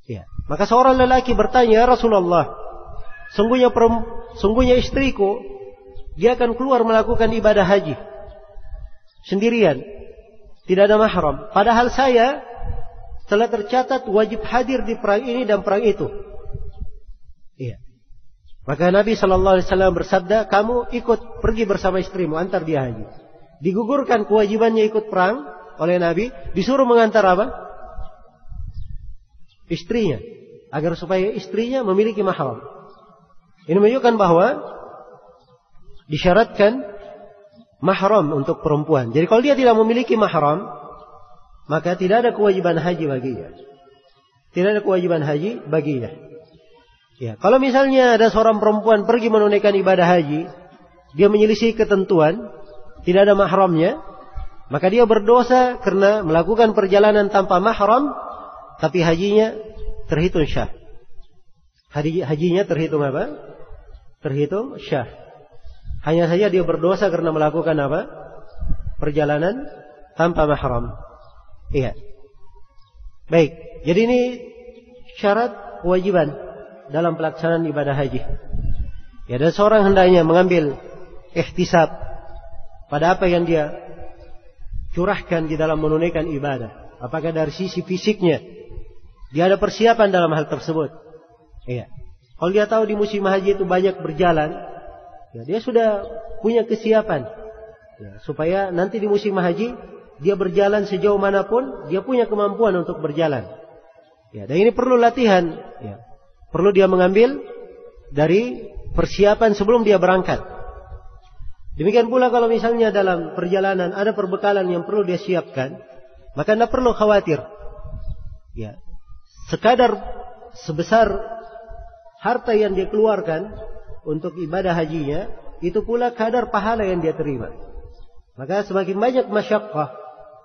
Ya. Maka seorang lelaki bertanya, "Ya Rasulullah, sungguhnya istriku dia akan keluar melakukan ibadah haji sendirian, tidak ada mahram. Padahal saya telah tercatat wajib hadir di perang ini dan perang itu." Iya. Maka Nabi sallallahu alaihi wasallam bersabda, "Kamu ikut pergi bersama istrimu, antar dia haji." Digugurkan kewajibannya ikut perang oleh Nabi, disuruh mengantar apa? Istrinya, agar supaya istrinya memiliki mahram. Ini menunjukkan bahwa disyaratkan mahram untuk perempuan. Jadi kalau dia tidak memiliki mahram, maka tidak ada kewajiban haji baginya. Tidak ada kewajiban haji baginya. Ya, kalau misalnya ada seorang perempuan pergi menunaikan ibadah haji, dia menyelisih ketentuan, tidak ada mahramnya, maka dia berdosa karena melakukan perjalanan tanpa mahram, tapi hajinya terhitung syah. Hajinya terhitung apa? Terhitung syah. Hanya saja dia berdosa karena melakukan apa? Perjalanan tanpa mahram. Iya. Baik. Jadi ini syarat kewajiban dalam pelaksanaan ibadah haji. Ya, dan seorang hendaknya mengambil ihtisab pada apa yang dia curahkan di dalam menunaikan ibadah. Apakah dari sisi fisiknya dia ada persiapan dalam hal tersebut? Iya. Kalau dia tahu di musim haji itu banyak berjalan, ya, dia sudah punya kesiapan, ya, supaya nanti di musim haji dia berjalan sejauh manapun, dia punya kemampuan untuk berjalan. Ya, dan ini perlu latihan. Ya. Perlu dia mengambil dari persiapan sebelum dia berangkat. Demikian pula kalau misalnya dalam perjalanan ada perbekalan yang perlu dia siapkan, maka tidak perlu khawatir. Ya, sekadar sebesar harta yang dia keluarkan untuk ibadah hajinya, itu pula kadar pahala yang dia terima. Maka semakin banyak masyaqqah,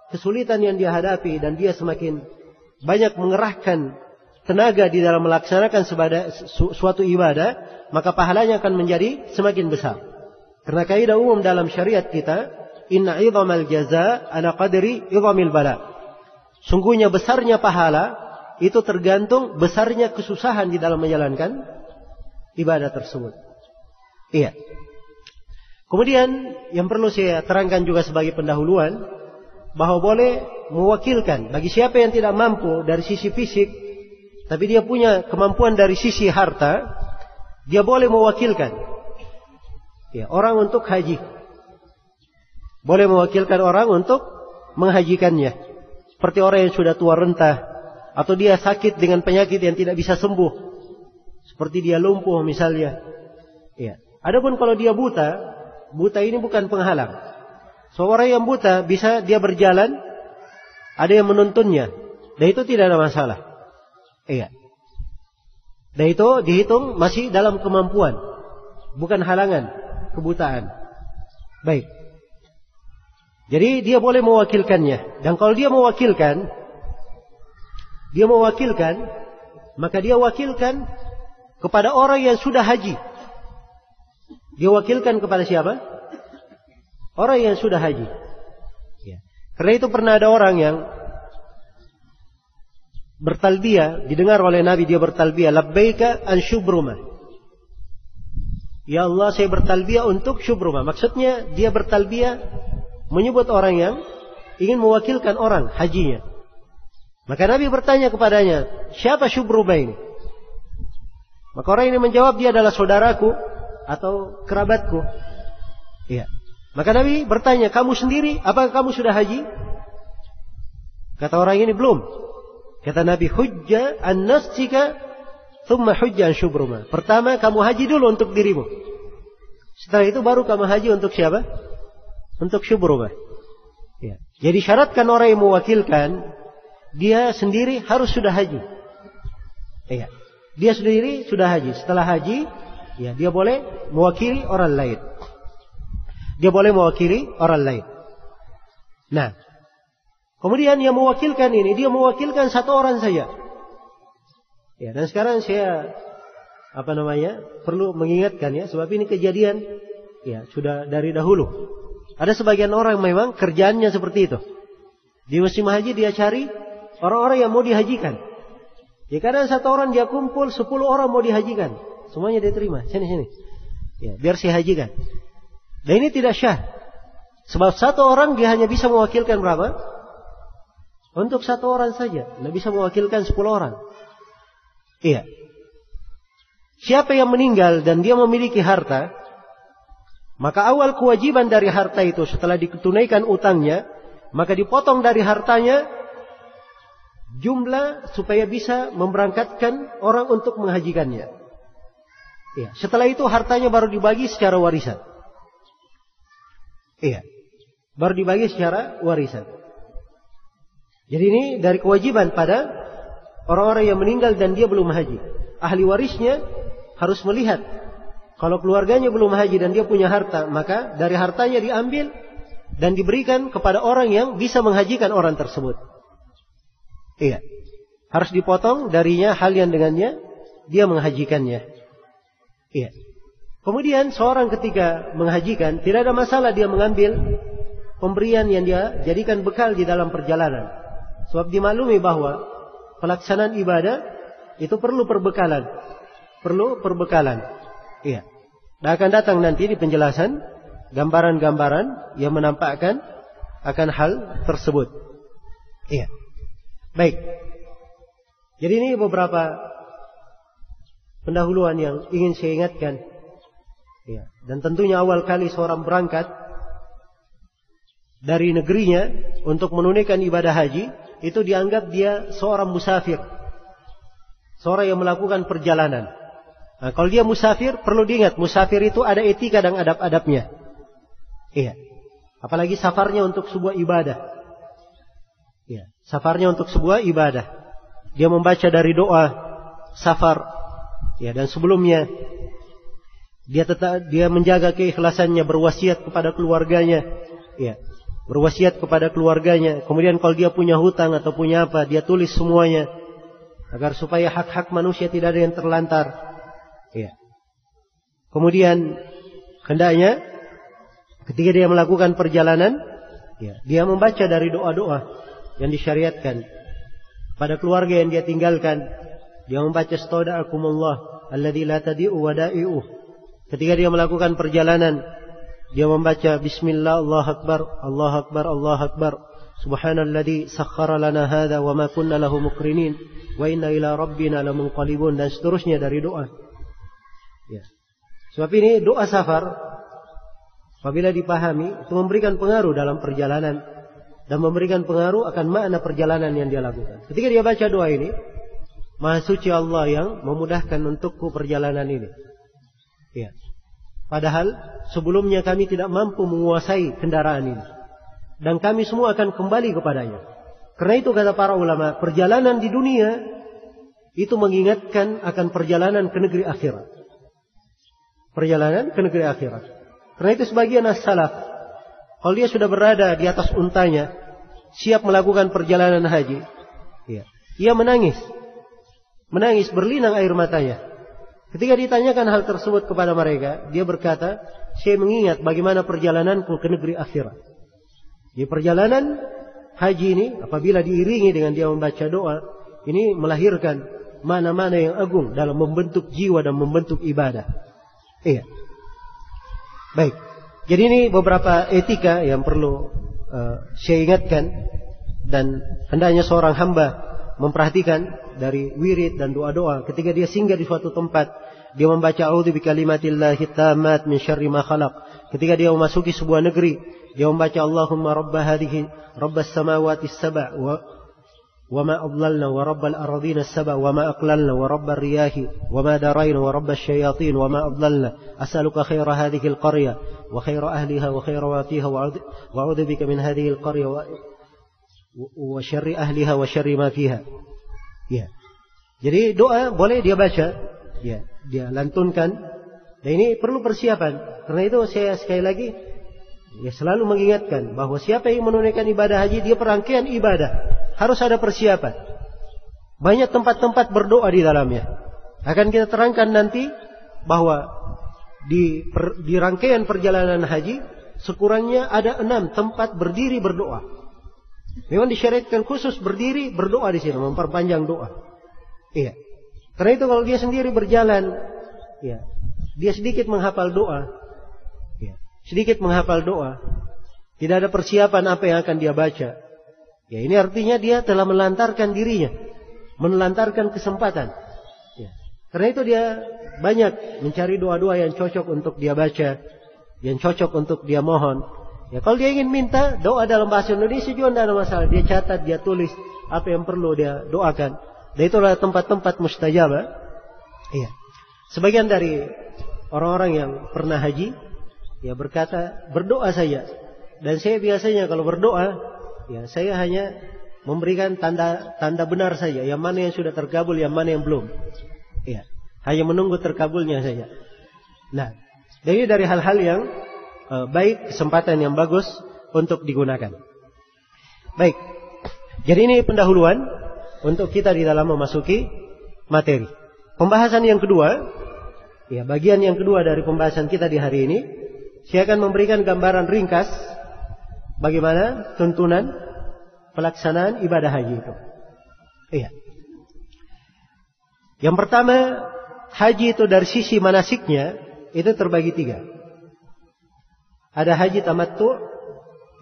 kesulitan yang dia hadapi, dan dia semakin banyak mengerahkan tenaga di dalam melaksanakan suatu ibadah, maka pahalanya akan menjadi semakin besar. Karena kaidah umum dalam syariat kita, inna idhamal jaza ala qadri idhamil bala. Sungguhnya besarnya pahala itu tergantung besarnya kesusahan di dalam menjalankan ibadah tersebut. Iya. Kemudian yang perlu saya terangkan juga sebagai pendahuluan, bahwa boleh mewakilkan bagi siapa yang tidak mampu dari sisi fisik, tapi dia punya kemampuan dari sisi harta, dia boleh mewakilkan orang untuk haji. Boleh mewakilkan orang untuk menghajikannya. Seperti orang yang sudah tua renta, atau dia sakit dengan penyakit yang tidak bisa sembuh, seperti dia lumpuh misalnya. Adapun kalau dia buta, buta ini bukan penghalang. Seorang yang buta bisa dia berjalan, ada yang menuntunnya, dan itu tidak ada masalah. Dan itu dihitung masih dalam kemampuan, bukan halangan kebutaan. Baik. Jadi dia boleh mewakilkannya. Dan kalau dia mewakilkan, maka dia wakilkan kepada orang yang sudah haji. Dia wakilkan kepada siapa? Orang yang sudah haji. Karena itu pernah ada orang yang bertalbiyah, didengar oleh Nabi dia bertalbiyah, labbaika an syubrumah. Ya Allah, saya bertalbiyah untuk syubrumah. Maksudnya dia bertalbiyah menyebut orang yang ingin mewakilkan orang hajinya. Maka Nabi bertanya kepadanya, siapa syubrumah ini? Maka orang ini menjawab, dia adalah saudaraku atau kerabatku. Maka Nabi bertanya, kamu sendiri, apakah kamu sudah haji? Kata orang ini, belum. Kata Nabi, hujja an nafsika thumma hujja an syubrumah. Pertama kamu haji dulu untuk dirimu, setelah itu baru kamu haji untuk siapa? Untuk syubrumah. Jadi syaratkan orang yang mewakilkan, dia sendiri harus sudah haji. Dia sendiri sudah haji. Setelah haji, dia boleh mewakili orang lain. Nah, kemudian yang mewakilkan ini, dia mewakilkan satu orang saja. Dan sekarang saya perlu mengingatkan sebab ini kejadian sudah dari dahulu. Ada sebagian orang memang kerjaannya seperti itu. Di musim haji dia cari orang-orang yang mau dihajikan. Kadang satu orang dia kumpul 10 orang mau dihajikan, semuanya dia terima. Sini. Biar saya hajikan. Dan ini tidak syah. Sebab satu orang dia hanya bisa mewakilkan berapa? Untuk satu orang saja. Tidak bisa mewakilkan 10 orang. Siapa yang meninggal dan dia memiliki harta, maka awal kewajiban dari harta itu setelah ditunaikan utangnya, maka dipotong dari hartanya jumlah supaya bisa memberangkatkan orang untuk menghajikannya. Setelah itu hartanya baru dibagi secara warisan. Baru dibagi secara warisan. Jadi ini dari kewajiban pada orang-orang yang meninggal dan dia belum haji. Ahli warisnya harus melihat, kalau keluarganya belum haji dan dia punya harta, maka dari hartanya diambil dan diberikan kepada orang yang bisa menghajikan orang tersebut. Harus dipotong darinya hal yang dengannya dia menghajikannya. Kemudian seorang ketika menghajikan, tidak ada masalah dia mengambil pemberian yang dia jadikan bekal di dalam perjalanan. Sebab dimaklumi bahwa pelaksanaan ibadah itu perlu perbekalan. Dan akan datang nanti di penjelasan gambaran-gambaran yang menampakkan akan hal tersebut. Baik. Jadi ini beberapa pendahuluan yang ingin saya ingatkan. Dan tentunya awal kali seorang berangkat dari negerinya untuk menunaikan ibadah haji, itu dianggap dia seorang musafir, seorang yang melakukan perjalanan. Nah, kalau dia musafir, perlu diingat, musafir itu ada etika dan adab-adabnya. Apalagi safarnya untuk sebuah ibadah. Safarnya untuk sebuah ibadah. Dia membaca dari doa safar. Dan sebelumnya dia menjaga keikhlasannya, berwasiat kepada keluarganya. Berwasiat kepada keluarganya. Kemudian kalau dia punya hutang atau punya apa, dia tulis semuanya, agar supaya hak-hak manusia tidak ada yang terlantar. Kemudian hendaknya ketika dia melakukan perjalanan, dia membaca dari doa-doa yang disyariatkan pada keluarga yang dia tinggalkan. Dia membaca Astagfirullahaladzim alladzi la tadi'u wada'i'uh. Ketika dia melakukan perjalanan, dia membaca Bismillah, Allahu Akbar, Allahu Akbar, Allahu Akbar. Subhanalladzi sakhkhara lana hadza wa ma kunna lahu muqrinin wa inna ila rabbina lamunqalibun, dan seterusnya dari doa. Ya. Sebab ini doa safar apabila dipahami itu memberikan pengaruh dalam perjalanan dan memberikan pengaruh akan makna perjalanan yang dia lakukan. Ketika dia baca doa ini, Maha suci Allah yang memudahkan untukku perjalanan ini. Ya. Padahal sebelumnya kami tidak mampu menguasai kendaraan ini. Dan kami semua akan kembali kepadanya. Karena itu kata para ulama, perjalanan di dunia itu mengingatkan akan perjalanan ke negeri akhirat. Perjalanan ke negeri akhirat. Karena itu sebagian as-salaf, kalau dia sudah berada di atas untanya, siap melakukan perjalanan haji, ya, ia menangis. Menangis berlinang air matanya. Ketika ditanyakan hal tersebut kepada mereka, dia berkata, saya mengingat bagaimana perjalananku ke negeri akhirat. Di perjalanan haji ini, apabila diiringi dengan dia membaca doa, ini melahirkan mana-mana yang agung dalam membentuk jiwa dan membentuk ibadah. Iya. Baik. Jadi ini beberapa etika yang perlu saya ingatkan, dan hendaknya seorang hamba memperhatikan dari wirid dan doa-doa ketika dia singgah di suatu tempat. Dia membaca a'udzu bikalimatillahi tammat min syarri ma khalaq. Ketika dia memasuki sebuah negeri, dia membaca Allahumma rabba hadhihi rabbas samawati as-sab' wa ma adlalna wa rabbal ardina as-sab' wa ma aqlalna wa rabbar riyahi wa ma darayna wa rabbash shayatin wa ma adlalna as'aluka khaira hadhihi al-qaryah wa khaira ahliha wa khaira ma fiha wa a'udzu bika min hadhihi al-qaryah wa syarri ahliha wa syarri ma fiha. Ya. Jadi doa boleh dia baca, ya, dia lantunkan. Dan ini perlu persiapan. Karena itu saya sekali lagi ya selalu mengingatkan bahwa siapa yang menunaikan ibadah haji, dia perangkaian ibadah, harus ada persiapan. Banyak tempat-tempat berdoa di dalamnya. Akan kita terangkan nanti bahwa di rangkaian perjalanan haji sekurangnya ada 6 tempat berdiri berdoa. Memang disyariatkan khusus berdiri berdoa di sini, memperpanjang doa. Iya. Karena itu kalau dia sendiri berjalan, ya, dia sedikit menghafal doa, ya, sedikit menghafal doa, tidak ada persiapan apa yang akan dia baca. Ya, ini artinya dia telah melantarkan dirinya, menelantarkan kesempatan. Ya. Karena itu dia banyak mencari doa-doa yang cocok untuk dia baca, yang cocok untuk dia mohon. Ya, kalau dia ingin minta doa dalam bahasa Indonesia juga tidak ada masalah. Dia catat, dia tulis apa yang perlu dia doakan. Dan itulah tempat-tempat mustajabah. Iya. Sebagian dari orang-orang yang pernah haji, ya berkata berdoa saja. Dan saya biasanya kalau berdoa, ya saya hanya memberikan tanda benar saja. Yang mana yang sudah terkabul, yang mana yang belum. Iya. Hanya menunggu terkabulnya saja. Nah, jadi dari hal-hal yang baik, kesempatan yang bagus untuk digunakan. Baik. Jadi ini pendahuluan untuk kita di dalam memasuki materi. Pembahasan yang kedua, ya bagian yang kedua dari pembahasan kita di hari ini, saya akan memberikan gambaran ringkas bagaimana tuntunan pelaksanaan ibadah haji itu. Iya. Yang pertama, haji itu dari sisi manasiknya itu terbagi 3. Ada haji tamattu,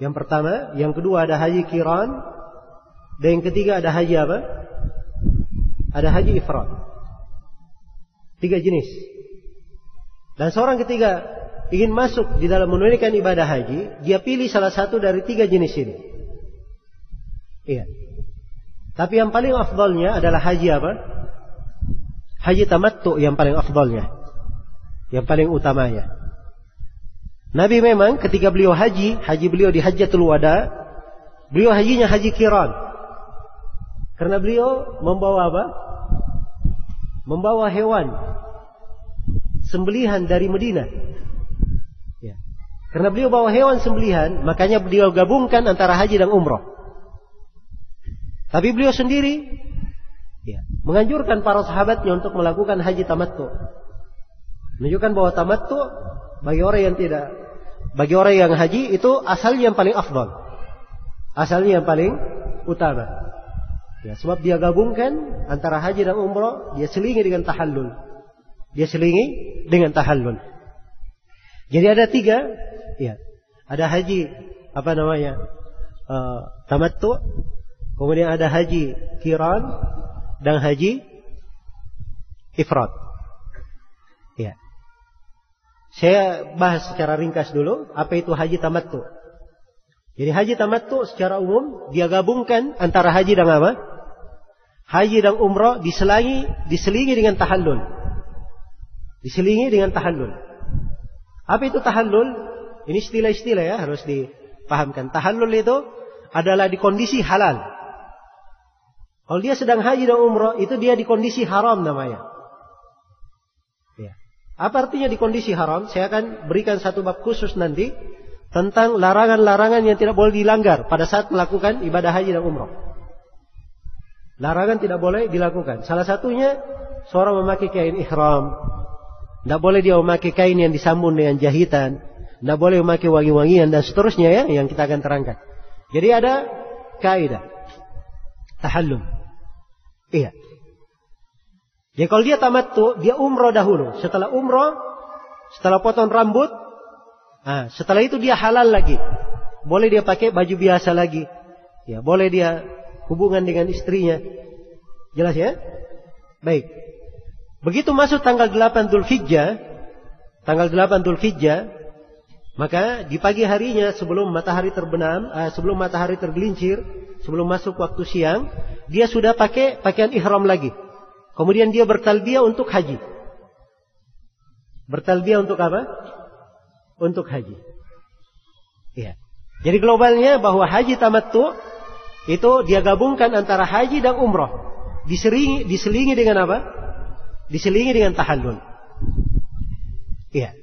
yang pertama. Yang kedua ada haji qiran. Dan yang ketiga ada haji apa? Ada haji ifrad. 3 jenis. Dan seorang ketika ingin masuk di dalam menunaikan ibadah haji, dia pilih salah satu dari 3 jenis ini. Iya. Tapi yang paling afdalnya adalah haji apa? Haji tamattu yang paling afdalnya, yang paling utamanya. Nabi memang ketika beliau haji beliau di Hajjatul Wada, beliau hajinya haji qiran. Karena beliau membawa apa? Membawa hewan sembelihan dari Madinah. Ya. Karena beliau bawa hewan sembelihan, makanya beliau gabungkan antara haji dan umrah. Tapi beliau sendiri ya, menganjurkan para sahabatnya untuk melakukan haji tamattu. Menunjukkan bahwa tamattu bagi orang yang haji itu asalnya yang paling afdal. Asalnya yang paling utama. Ya, sebab dia gabungkan antara haji dan umrah, dia selingi dengan tahallul. Jadi ada 3, ya. Ada haji tamattu, kemudian ada haji qiran dan haji ifrad. Ya. Saya bahas secara ringkas dulu apa itu haji tamattu. Jadi haji tamattu secara umum dia gabungkan antara haji dan apa? Haji dan umrah diselingi dengan tahallul. Apa itu tahallul? Ini istilah-istilah ya, harus dipahamkan. Tahallul itu adalah di kondisi halal. Kalau dia sedang haji dan umrah, itu dia di kondisi haram namanya. Ya. Apa artinya di kondisi haram? Saya akan berikan satu bab khusus nanti tentang larangan-larangan yang tidak boleh dilanggar pada saat melakukan ibadah haji dan umrah. Larangan tidak boleh dilakukan. Salah satunya seorang memakai kain ihram. Tidak boleh dia memakai kain yang disambung dengan jahitan. Tidak boleh memakai wangi-wangian dan seterusnya ya, yang kita akan terangkan. Jadi ada kaidah tahallul. Iya. Jadi kalau dia tamattu, dia umrah dahulu. Setelah umrah, setelah potong rambut, setelah itu dia halal lagi. Boleh dia pakai baju biasa lagi. Ya, boleh dia hubungan dengan istrinya. Jelas ya? Baik. Begitu masuk tanggal 8 Dzulhijjah, maka di pagi harinya sebelum matahari terbenam, sebelum matahari tergelincir, sebelum masuk waktu siang, dia sudah pakai pakaian ihram lagi. Kemudian dia bertalbiyah untuk haji. Bertalbiyah untuk apa? Untuk haji. Iya. Jadi globalnya bahwa haji tamattu itu dia gabungkan antara haji dan umrah. Diselingi dengan apa? Diselingi dengan tahallul. Iya.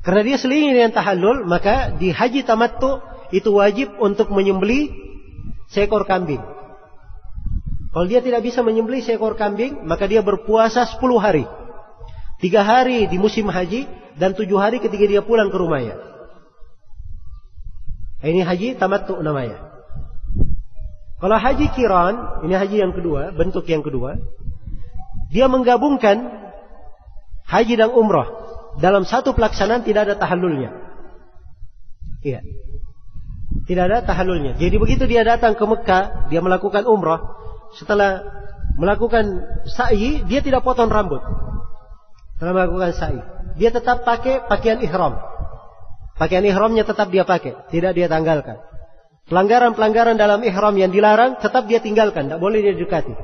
Karena dia selingi dengan tahallul, maka di haji tamattu itu wajib untuk menyembelih seekor kambing. Kalau dia tidak bisa menyembelih seekor kambing, maka dia berpuasa 10 hari. 3 hari di musim haji dan 7 hari ketika dia pulang ke rumahnya. Ini haji tamattu namanya. Kalau haji qiran, ini haji yang kedua, bentuk yang kedua. Dia menggabungkan haji dan umrah. Dalam satu pelaksanaan tidak ada tahallulnya. Iya. Tidak ada tahallulnya. Jadi begitu dia datang ke Mekah, dia melakukan umrah. Setelah melakukan sa'i, dia tidak potong rambut. Setelah melakukan sa'i, dia tetap pakai pakaian ihram. Pakaian ihramnya tetap dia pakai, tidak dia tanggalkan. Pelanggaran-pelanggaran dalam ihram yang dilarang tetap dia tinggalkan, tidak boleh dia dekati.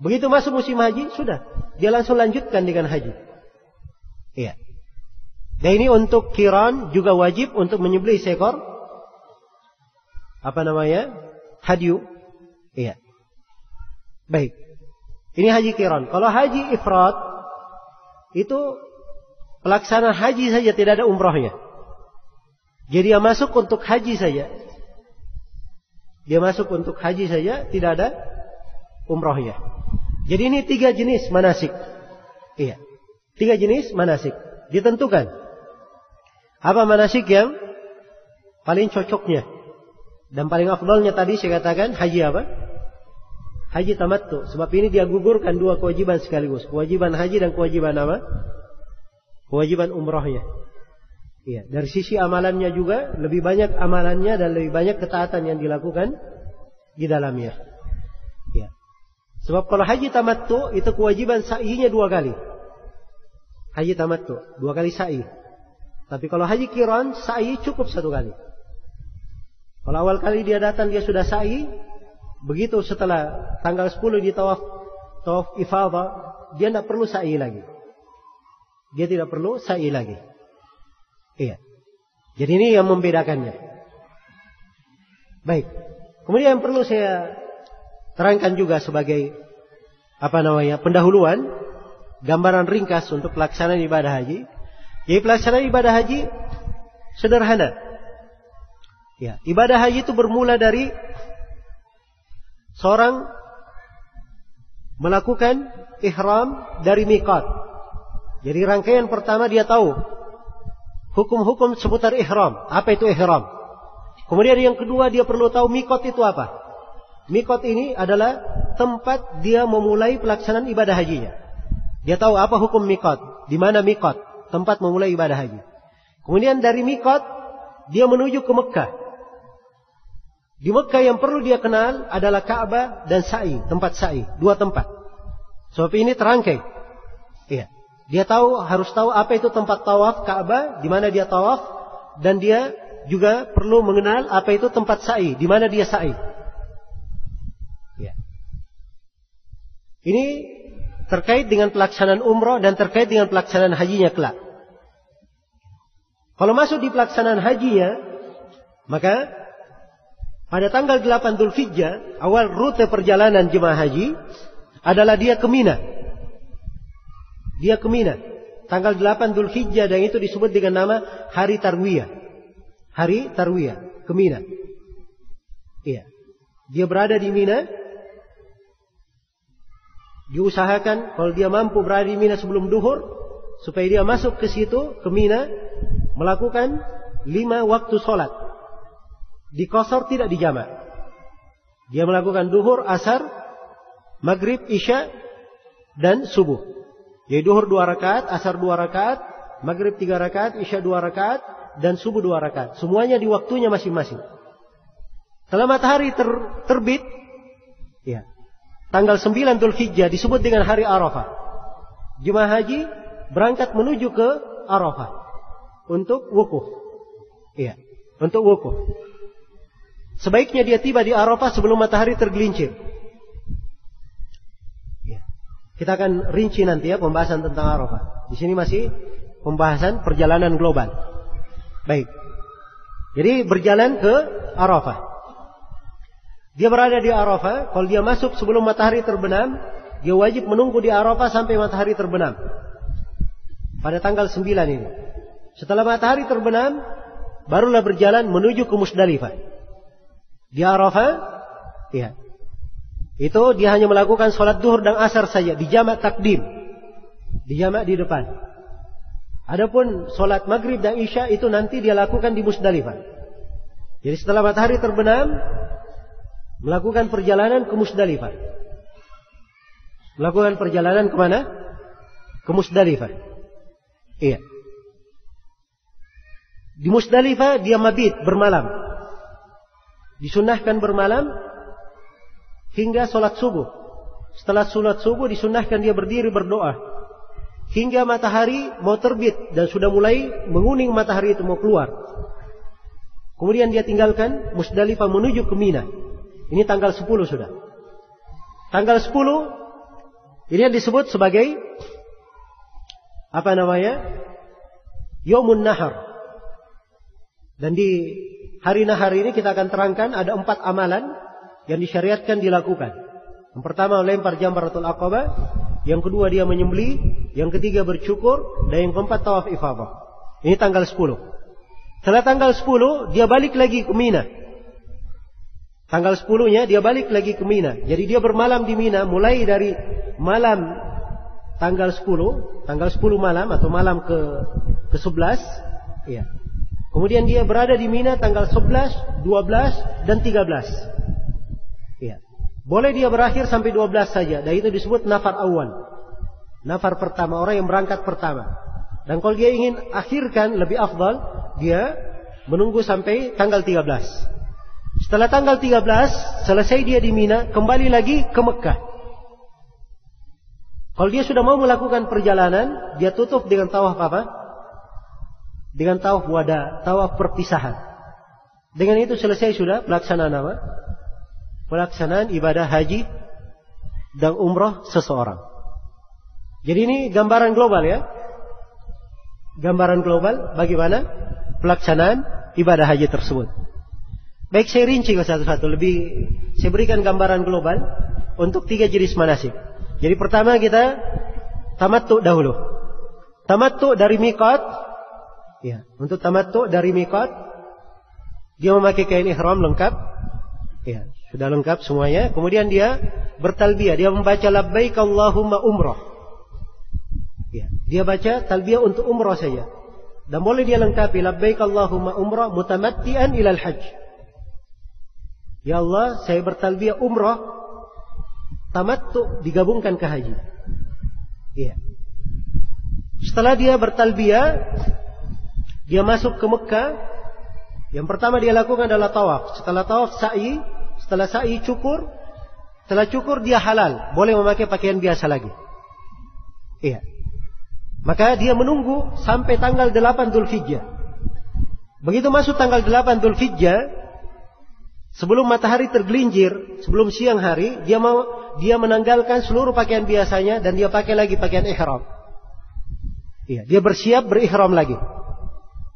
Begitu masuk musim haji, sudah, dia langsung lanjutkan dengan haji. Iya. Dan ini untuk qiran juga wajib untuk menyembelih seekor hadyu. Iya. Baik. Ini haji qiran. Kalau haji ifrad itu pelaksanaan haji saja, tidak ada umrahnya. Jadi dia masuk untuk haji saja. Tidak ada umrahnya. Jadi ini 3 jenis manasik. Iya. 3 jenis manasik. Ditentukan. Apa manasik yang paling cocoknya dan paling afdalnya tadi saya katakan haji apa? Haji tamattu. Sebab ini dia gugurkan 2 kewajiban sekaligus. Kewajiban haji dan kewajiban apa? Kewajiban umrahnya. Iya. Dari sisi amalannya juga lebih banyak amalannya dan lebih banyak ketaatan yang dilakukan di dalamnya. Iya. Sebab kalau haji tamattu itu kewajiban sa'inya 2 kali. Haji tamattu 2 kali sa'i. Tapi kalau haji qiran sa'i cukup 1 kali. Kalau awal kali dia datang dia sudah sa'i, begitu setelah tanggal 10 di tawaf ifadah, dia tidak perlu sa'i lagi. Iya. Jadi ini yang membedakannya. Baik. Kemudian yang perlu saya terangkan juga sebagai pendahuluan, gambaran ringkas untuk pelaksanaan ibadah haji. Jadi pelaksanaan ibadah haji sederhana. Ya, ibadah haji itu bermula dari seorang melakukan ihram dari miqat. Jadi rangkaian pertama dia tahu hukum-hukum seputar ihram. Apa itu ihram? Kemudian yang kedua, dia perlu tahu mikot itu apa. Mikot ini adalah tempat dia memulai pelaksanaan ibadah hajinya. Dia tahu apa hukum mikot, di mana mikot, tempat memulai ibadah haji. Kemudian dari mikot, dia menuju ke Mekah. Di Mekah yang perlu dia kenal adalah Ka'bah dan Sa'i, tempat Sa'i, dua tempat. Sebab ini terangkai. Iya. Dia harus tahu apa itu tempat tawaf Ka'bah, di mana dia tawaf, dan dia juga perlu mengenal apa itu tempat Sa'i, di mana dia Sa'i. Ya. Ini terkait dengan pelaksanaan umrah dan terkait dengan pelaksanaan hajinya kelak. Kalau masuk di pelaksanaan hajinya, maka pada tanggal 8 Dzulhijjah, awal rute perjalanan jemaah haji adalah dia ke Mina. Dia ke Mina. Tanggal 8 Dzulhijjah, dan itu disebut dengan nama Hari Tarwiyah. Hari Tarwiyah, ke Mina. Iya. Dia berada di Mina. Diusahakan kalau dia mampu berada di Mina sebelum duhur, supaya dia masuk ke situ, ke Mina, melakukan 5 waktu sholat. Di qasar, tidak dijamak. Dia melakukan duhur, asar, maghrib, isya, dan subuh. Jadi duhur 2 rakaat, asar 2 rakaat, maghrib 3 rakaat, isya 2 rakaat, dan subuh 2 rakaat. Semuanya di waktunya masing-masing. Setelah matahari terbit, ya, tanggal 9 Dzulhijjah disebut dengan hari Arafah. Jemaah haji berangkat menuju ke Arafah untuk wukuf. Iya, untuk wukuf. Sebaiknya dia tiba di Arafah sebelum matahari tergelincir. Ya. Kita akan rinci nanti ya pembahasan tentang Arafah. Di sini masih pembahasan perjalanan global. Baik. Jadi berjalan ke Arafah. Dia berada di Arafah. Kalau dia masuk sebelum matahari terbenam, dia wajib menunggu di Arafah sampai matahari terbenam. Pada tanggal 9 ini. Setelah matahari terbenam, barulah berjalan menuju ke Musdalifah. Di Arafah, ya, itu dia hanya melakukan sholat duhur dan asar saja, dijamak takdim, dijamak di depan. Adapun sholat maghrib dan isya itu nanti dia lakukan di Musdalifah. Jadi setelah matahari terbenam, melakukan perjalanan ke Musdalifah. Melakukan perjalanan kemana? Ke Musdalifah. Iya. Di Musdalifah dia mabit, bermalam. Disunahkan bermalam hingga sholat subuh. Setelah sholat subuh disunahkan dia berdiri berdoa hingga matahari mau terbit dan sudah mulai menguning matahari itu mau keluar. Kemudian dia tinggalkan Musdalifah menuju ke Mina. Ini tanggal 10 sudah. Tanggal 10 ini disebut sebagai apa namanya? Yaumun Nahar. Dan di hari nahar ini kita akan terangkan ada 4 amalan yang disyariatkan dilakukan. Yang pertama melempar jamratul aqabah, yang kedua dia menyembelih, yang ketiga bercukur, dan yang keempat tawaf ifadah. Ini tanggal 10. Setelah tanggal 10 dia balik lagi ke Mina. Tanggal 10-nya dia balik lagi ke Mina. Jadi dia bermalam di Mina mulai dari malam tanggal 10 malam atau malam ke 11, ya. Kemudian dia berada di Mina tanggal 11, 12, dan 13. Ya. Boleh dia berakhir sampai 12 saja. Dan itu disebut nafar awal. Nafar pertama, orang yang berangkat pertama. Dan kalau dia ingin akhirkan lebih afdal, dia menunggu sampai tanggal 13. Setelah tanggal 13, selesai dia di Mina, kembali lagi ke Mekah. Kalau dia sudah mau melakukan perjalanan, dia tutup dengan tawaf apa? Dengan tawaf wada, tawaf perpisahan. Dengan itu selesai sudah pelaksanaan apa? Pelaksanaan ibadah haji dan umrah seseorang. Jadi ini gambaran global ya. Gambaran global bagaimana pelaksanaan ibadah haji tersebut. Baik, saya rinci ke satu-satu. Saya berikan gambaran global untuk 3 jenis manasik. Jadi pertama kita tamattu dahulu. Tamattu dari miqat. Ya, untuk tamattu dari miqat dia memakai kain ihram lengkap. Ya, sudah lengkap semuanya. Kemudian dia bertalbiyah, dia membaca labbaik Allahumma umrah. Ya, dia baca talbiyah untuk umrah saja. Dan boleh dia lengkapi labbaik Allahumma umrah mutamatti'an ilal hajj. Ya Allah, saya bertalbiyah umrah, tamattu digabungkan ke haji. Iya. Setelah dia bertalbiyah, dia masuk ke Mekah. Yang pertama dia lakukan adalah tawaf. Setelah tawaf sa'i, setelah sa'i cukur. Setelah cukur dia halal, boleh memakai pakaian biasa lagi. Iya. Maka dia menunggu sampai tanggal 8 Dzulhijjah. Begitu masuk tanggal 8 Dzulhijjah, sebelum matahari tergelincir, sebelum siang hari, dia menanggalkan seluruh pakaian biasanya dan dia pakai lagi pakaian ihram. Iya, dia bersiap berihram lagi.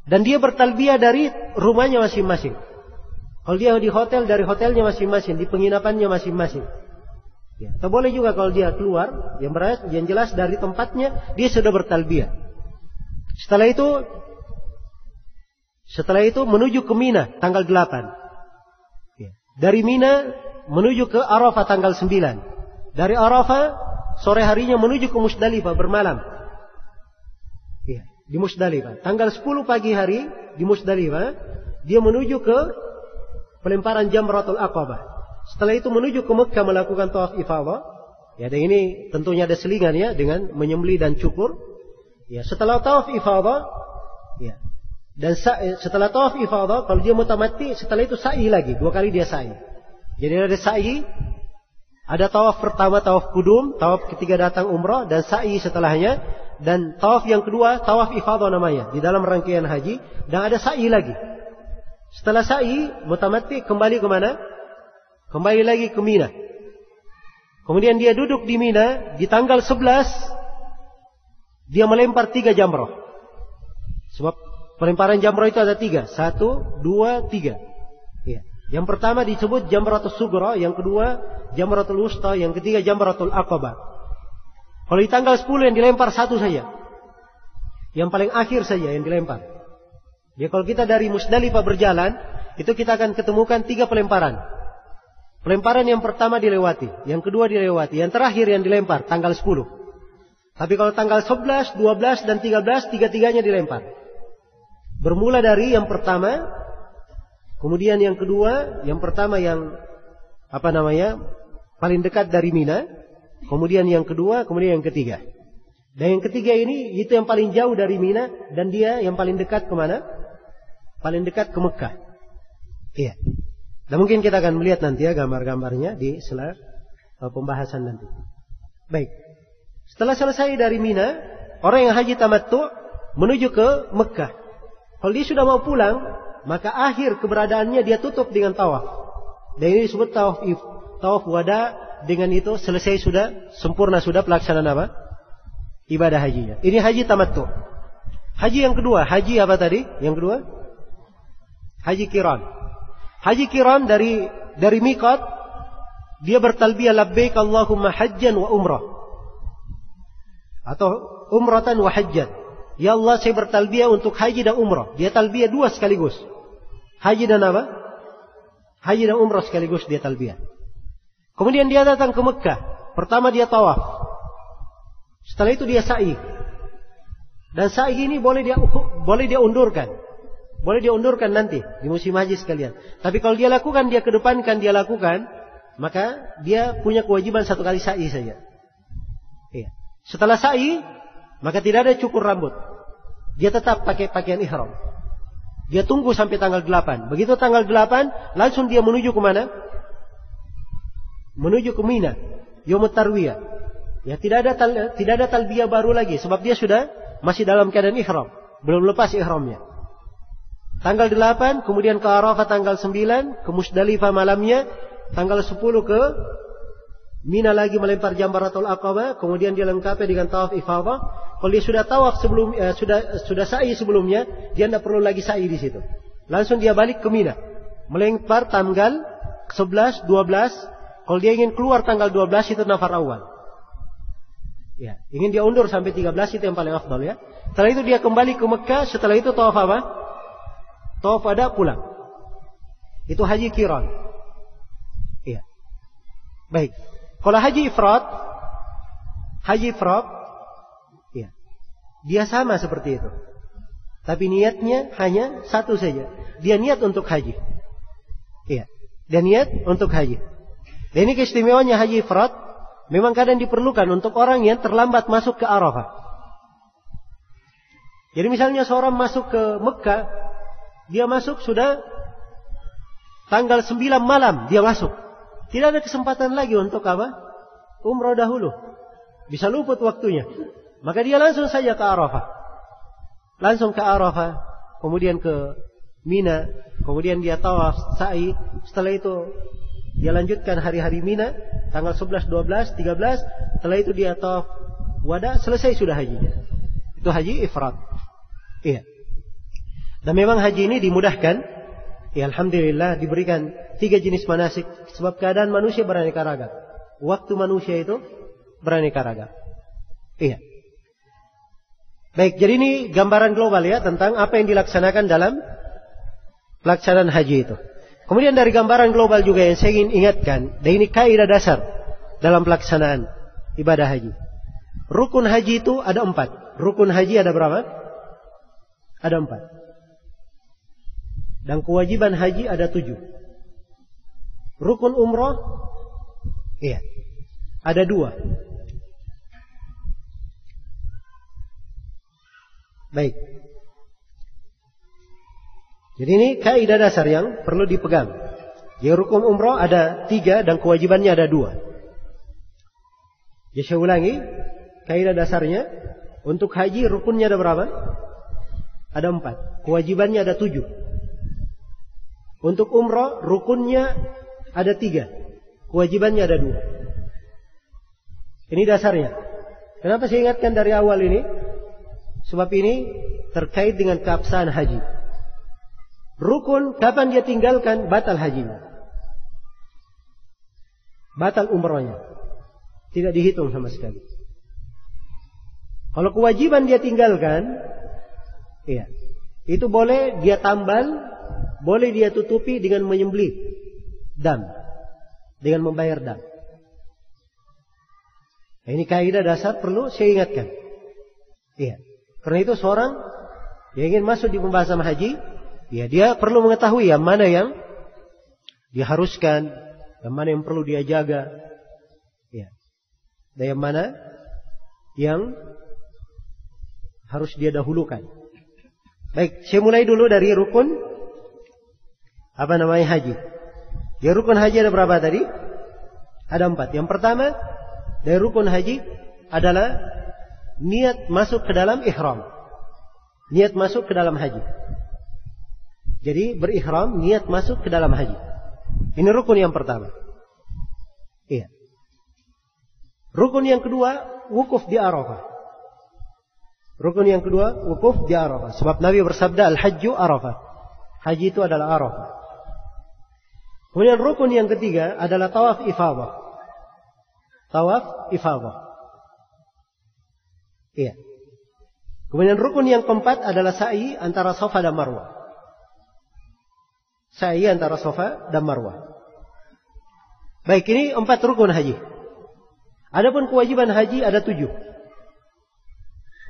Dan dia bertalbiyah dari rumahnya masing-masing. Kalau dia di hotel, dari hotelnya masing-masing, di penginapannya masing-masing. Ya, atau boleh juga kalau dia keluar, yang jelas dari tempatnya dia sudah bertalbiyah. Setelah itu menuju ke Mina tanggal 8. Ya. Dari Mina menuju ke Arafah tanggal 9. Dari Arafah sore harinya menuju ke Musdalifah bermalam. Ya, di Musdalifah. Tanggal 10 pagi hari di Musdalifah dia menuju ke pelemparan Jamratul Aqabah. Setelah itu menuju ke Mekah melakukan tawaf ifadah. Ya, dan ini tentunya ada selingan ya dengan menyembelih dan cukur. Ya, setelah tawaf ifadah, ya. Dan setelah tawaf ifadah, kalau dia mutamatti, setelah itu sa'i lagi, 2 kali dia sa'i. Jadi ada sa'i, ada tawaf pertama tawaf kudum, tawaf ketiga datang umrah dan sa'i setelahnya, dan tawaf yang kedua tawaf ifadah namanya di dalam rangkaian haji, dan ada sa'i lagi. Setelah sa'i, mutamatti kembali ke mana? Kembali lagi ke Mina. Kemudian dia duduk di Mina. Di tanggal 11 dia melempar 3 jamrah. Sebab pelemparan jamrah itu ada 3. 1, 2, 3. Ya. Yang pertama disebut Jamratul Sughra, yang kedua Jamratul Wusta, yang ketiga Jamratul Aqabah. Kalau di tanggal 10 yang dilempar 1 saja. Yang paling akhir saja yang dilempar. Ya, kalau kita dari Musdalifah berjalan, itu kita akan ketemukan 3 pelemparan. Pelemparan yang pertama dilewati, yang kedua dilewati, yang terakhir yang dilempar tanggal 10. Tapi kalau tanggal 11, 12 dan 13 tiga-tiganya dilempar. Bermula dari yang pertama, kemudian yang kedua, yang pertama yang paling dekat dari Mina, kemudian yang kedua, kemudian yang ketiga. Dan yang ketiga ini itu yang paling jauh dari Mina dan dia yang paling dekat kemana? Paling dekat ke Mekah. Iya. Dan mungkin kita akan melihat nanti ya gambar-gambarnya di sela pembahasan nanti. Baik. Setelah selesai dari Mina, orang yang haji tamattu menuju ke Mekah. Kalau dia sudah mau pulang, maka akhir keberadaannya dia tutup dengan tawaf. Dan ini disebut tawaf wada. Dengan itu selesai sudah, sempurna sudah pelaksanaan apa? Ibadah hajinya. Ini haji tamattu. Haji yang kedua, haji apa tadi? Yang kedua? Haji qiran. Haji qiran dari miqat, dia bertalbiyah labbaik Allahumma hajjan wa umrah. Atau umratan wa hajjan. Ya Allah, saya bertalbiyah untuk haji dan umrah. Dia talbiyah 2 sekaligus. Haji dan apa? Haji dan umrah sekaligus dia talbiyah. Kemudian dia datang ke Mekah. Pertama dia tawaf. Setelah itu dia sa'i. Dan sa'i ini boleh dia undurkan. Boleh dia undurkan nanti di musim haji sekalian. Tapi kalau dia lakukan, dia kedepankan, dia lakukan, maka dia punya kewajiban 1 kali sa'i saja. Iya. Setelah sa'i, maka tidak ada cukur rambut. Dia tetap pakai pakaian ihram. Dia tunggu sampai tanggal 8. Begitu tanggal 8, langsung dia menuju ke mana? Menuju ke Mina, Yaumut Tarwiyah. Ya, tidak ada talbiyah baru lagi sebab dia sudah masih dalam keadaan ihram, belum lepas ihramnya. Tanggal 8, kemudian ke Arafah tanggal 9, ke Musdalifah malamnya, tanggal 10 ke Mina lagi melempar Jamratul Aqabah, kemudian dia lengkapi dengan tawaf ifadah. Kalau dia sudah tawaf sudah sa'i sebelumnya, dia tidak perlu lagi sa'i di situ. Langsung dia balik ke Mina, melempar tanggal 11, 12. Kalau dia ingin keluar tanggal 12 itu nafar awal. Ya, ingin dia undur sampai 13 itu yang paling afdal ya. Setelah itu dia kembali ke Mekah, setelah itu tawaf apa? Tawaf wada pulang. Itu haji qiran. Iya. Baik. Kalau haji ifrad, ya, dia sama seperti itu. Tapi niatnya hanya satu saja. Dia niat untuk haji. Iya. dan niat untuk haji. Dan ini keistimewaannya haji ifrad, memang kadang diperlukan untuk orang yang terlambat masuk ke Arafah. Jadi misalnya seorang masuk ke Mekah, dia masuk sudah tanggal 9 malam dia masuk. Tidak ada kesempatan lagi untuk apa? Umrah dahulu. Bisa luput waktunya. Maka dia langsung saja ke Arafah. Langsung ke Arafah, kemudian ke Mina, kemudian dia tawaf, sa'i. Setelah itu dia lanjutkan hari-hari Mina, tanggal 11, 12, 13. Setelah itu dia tawaf wada, selesai sudah hajinya. Itu haji ifrad. Iya. Dan memang haji ini dimudahkan. Ya, alhamdulillah diberikan 3 jenis manasik sebab keadaan manusia beraneka ragam. Waktu manusia itu beraneka ragam. Iya. Baik, jadi ini gambaran global ya tentang apa yang dilaksanakan dalam pelaksanaan haji itu. Kemudian dari gambaran global juga yang saya ingin ingatkan, dan ini kaidah dasar dalam pelaksanaan ibadah haji. Rukun haji itu ada 4. Rukun haji ada berapa? Ada 4. Dan kewajiban haji ada 7. Rukun umroh, iya, ada 2. Baik. Jadi ini kaidah dasar yang perlu dipegang. Jadi rukun umroh ada 3 dan kewajibannya ada 2. Jadi saya ulangi, kaidah dasarnya untuk haji rukunnya ada berapa? Ada 4. Kewajibannya ada 7. Untuk umrah rukunnya ada 3. Kewajibannya ada 2. Ini dasarnya. Kenapa saya ingatkan dari awal ini? Sebab ini terkait dengan keabsahan haji. Rukun kapan dia tinggalkan batal hajinya. Batal umrahnya. Tidak dihitung sama sekali. Kalau kewajiban dia tinggalkan, iya, itu boleh dia tambal, boleh dia tutupi dengan menyembelih dam, dengan membayar dam. Nah, ini kaidah dasar perlu saya ingatkan. Iya. Karena itu seorang yang ingin masuk di pembahasan haji, ya dia perlu mengetahui yang mana yang diharuskan, yang mana yang perlu dia jaga, ya, dan yang mana yang harus dia dahulukan. Baik, saya mulai dulu dari rukun haji. Ya, rukun haji ada berapa tadi? Ada 4. Yang pertama dari rukun haji adalah niat masuk ke dalam ihram. Niat masuk ke dalam haji. Jadi berihram, niat masuk ke dalam haji. Ini rukun yang pertama. Iya. Rukun yang kedua, wukuf di Arafah. Rukun yang kedua, wukuf di Arafah. Sebab Nabi bersabda, al-hajju Arafah. Haji itu adalah Arafah. Kemudian rukun yang ketiga adalah tawaf ifadah. Tawaf ifadah. Iya. Kemudian rukun yang keempat adalah sa'i antara Safa dan Marwah. Sa'i antara Safa dan Marwah. Baik, ini 4 rukun haji. Adapun kewajiban haji ada 7.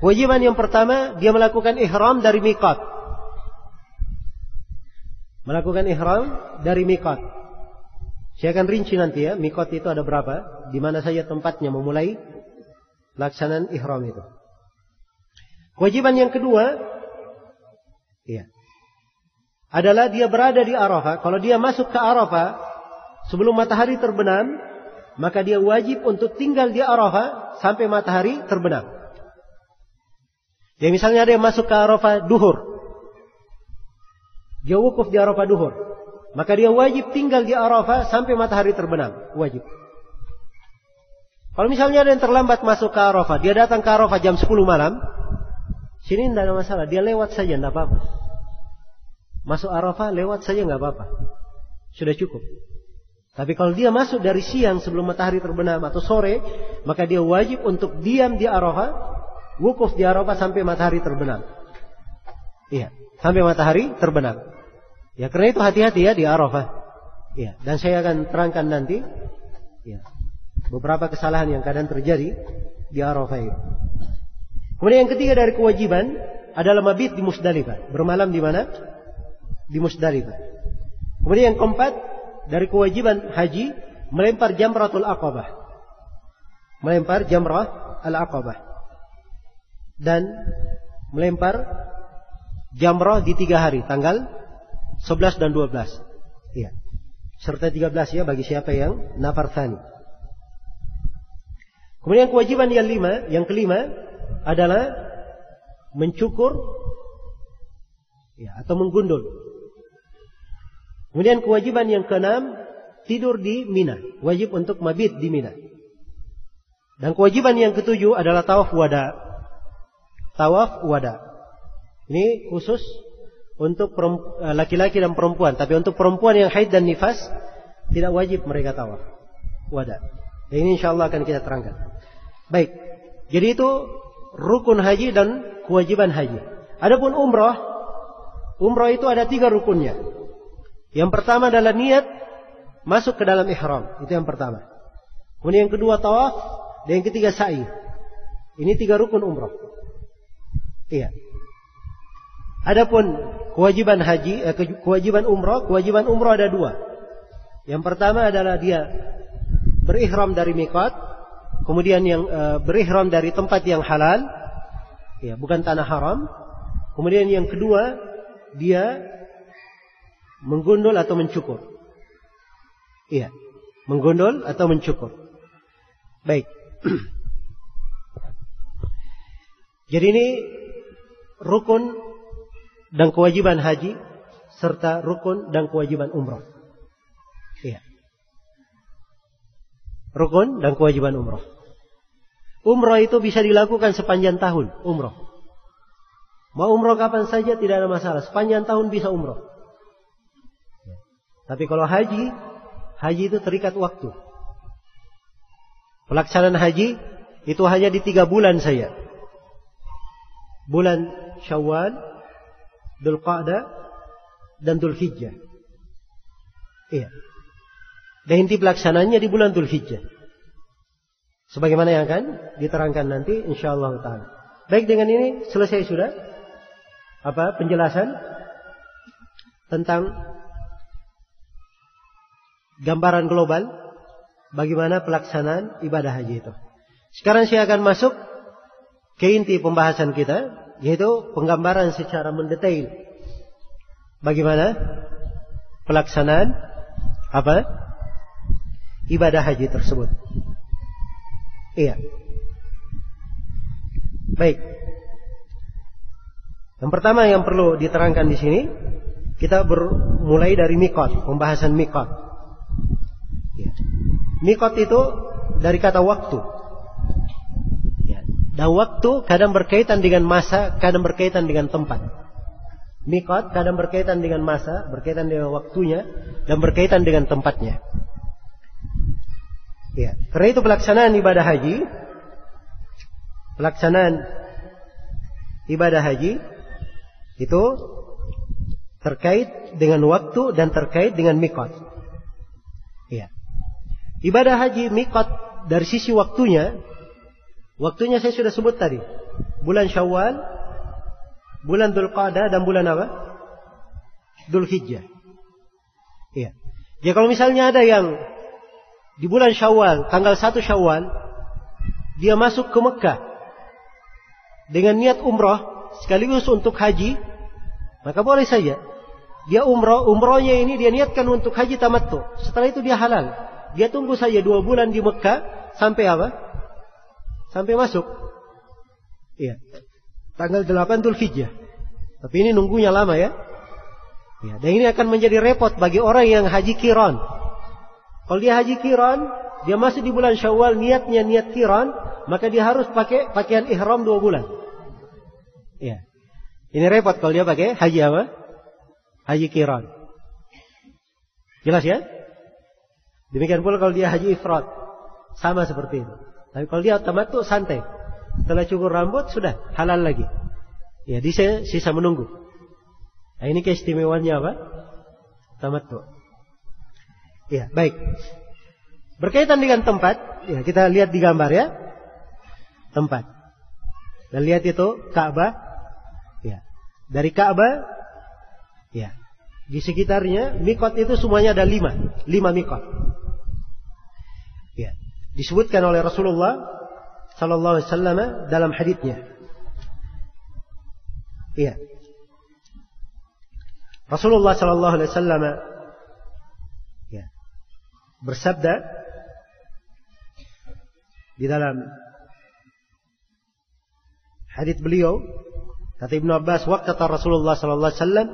Kewajiban yang pertama, dia melakukan ihram dari miqat. Melakukan ihram dari miqat. Saya akan rinci nanti ya, miqat itu ada berapa, di mana saja tempatnya memulai pelaksanaan ihram itu. Kewajiban yang kedua, ya, adalah dia berada di Arafah. Kalau dia masuk ke Arafah sebelum matahari terbenam, maka dia wajib untuk tinggal di Arafah sampai matahari terbenam. Jadi misalnya ada yang masuk ke Arafah duhur, dia wukuf di Arafah duhur, maka dia wajib tinggal di Arafah sampai matahari terbenam. Wajib. Kalau misalnya ada yang terlambat masuk ke Arafah, dia datang ke Arafah jam 10 malam, sini tidak ada masalah, dia lewat saja, tidak apa-apa. Masuk Arafah lewat saja tidak apa-apa, sudah cukup. Tapi kalau dia masuk dari siang sebelum matahari terbenam atau sore, maka dia wajib untuk diam di Arafah, wukuf di Arafah sampai matahari terbenam. Iya, sampai matahari terbenam. Ya, karena itu hati-hati ya di Arafah. Ya, dan saya akan terangkan nanti ya, beberapa kesalahan yang kadang terjadi di Arafah itu. Kemudian yang ketiga dari kewajiban adalah mabit di Musdalifah. Bermalam di mana? Di Musdalifah. Kemudian yang keempat, dari kewajiban haji melempar jamratul aqabah. Melempar jamrah al-aqabah. Dan melempar jamrah di 3 hari, tanggal 11 dan 12. Iya. Serta 13 ya bagi siapa yang nafar tsani. Kemudian kewajiban yang kelima adalah mencukur ya, atau menggundul. Kemudian kewajiban yang keenam, tidur di Mina. Wajib untuk mabit di Mina. Dan kewajiban yang ketujuh adalah tawaf wada. Tawaf wada. Ini khusus untuk laki-laki dan perempuan. Tapi untuk perempuan yang haid dan nifas, tidak wajib mereka tawaf wada. Dan ini insyaAllah akan kita terangkan. Baik. Jadi itu rukun haji dan kewajiban haji. Adapun umrah. Umrah itu ada 3 rukunnya. Yang pertama adalah niat masuk ke dalam ihram. Itu yang pertama. Kemudian yang kedua tawaf. Dan yang ketiga sa'i. Ini 3 rukun umrah. Iya. Adapun kewajiban haji, kewajiban umrah ada 2. Yang pertama adalah dia berihram dari miqat, kemudian yang berihram dari tempat yang halal, ya, bukan tanah haram. Kemudian yang kedua dia menggundul atau mencukur. Iya, menggundul atau mencukur. Baik. Jadi ini rukun dan kewajiban haji serta rukun dan kewajiban umrah. Iya. Rukun dan kewajiban umrah. Umrah itu bisa dilakukan sepanjang tahun, umrah. Mau umrah kapan saja tidak ada masalah, sepanjang tahun bisa umrah. Tapi kalau haji itu terikat waktu. Pelaksanaan haji itu hanya di 3 bulan saja. Bulan Syawal, Dzulqa'dah, dan Dzulhijjah. Iya. Dan inti pelaksanaannya di bulan Dzulhijjah. Sebagaimana yang akan diterangkan nanti insyaallah taala. Baik, dengan ini selesai sudah penjelasan tentang gambaran global bagaimana pelaksanaan ibadah haji itu. Sekarang saya akan masuk ke inti pembahasan kita, yaitu penggambaran secara mendetail bagaimana pelaksanaan ibadah haji tersebut. Iya. Baik. Yang pertama yang perlu diterangkan di sini, kita mulai dari miqat, pembahasan miqat. Ya. Miqat itu dari kata waktu. Ya. Dan waktu kadang berkaitan dengan masa, kadang berkaitan dengan tempat. Miqat kadang berkaitan dengan masa, berkaitan dengan waktunya, dan berkaitan dengan tempatnya. Ya. Karena itu pelaksanaan ibadah haji itu terkait dengan waktu dan terkait dengan miqat. Ya. Ibadah haji miqat dari sisi waktunya saya sudah sebut tadi. Bulan Syawal, bulan Dzulqa'dah, dan bulan apa? Dzulhijjah. Iya. Ya, kalau misalnya ada yang di bulan Syawal, tanggal 1 Syawal, dia masuk ke Mekah dengan niat umrah sekaligus untuk haji, maka boleh saja. Dia umrohnya ini dia niatkan untuk haji tamattu. Setelah itu dia halal. Dia tunggu saja 2 bulan di Mekah sampai apa? Sampai masuk. Iya. Tanggal 8 Dzulhijjah. Tapi ini nunggunya lama ya. Ya, dan ini akan menjadi repot bagi orang yang haji qiran. Kalau dia haji qiran, dia masih di bulan Syawal, niatnya niat qiran, maka dia harus pakai pakaian ihram 2 bulan. Ya. Ini repot kalau dia pakai haji apa? Haji qiran. Jelas ya? Demikian pula kalau dia haji ifrad, sama seperti itu. Tapi kalau dia tamattu santai. Setelah cukur rambut sudah halal lagi. Ya, dia sisa menunggu. Nah, ini keistimewaannya apa? Tamattu. Ya, baik. Berkaitan dengan tempat, ya kita lihat di gambar ya. Tempat. Dan lihat itu Ka'bah. Ya. Dari Ka'bah, ya. Di sekitarnya mikot itu semuanya ada 5 mikot. Ya, disebutkan oleh Rasulullah sallallahu alaihi wasallam dalam haditsnya. Iya. Rasulullah sallallahu alaihi wasallam ya, bersabda di dalam hadits beliau, kata Ibnu Abbas, waqata Rasulullah sallallahu alaihi wasallam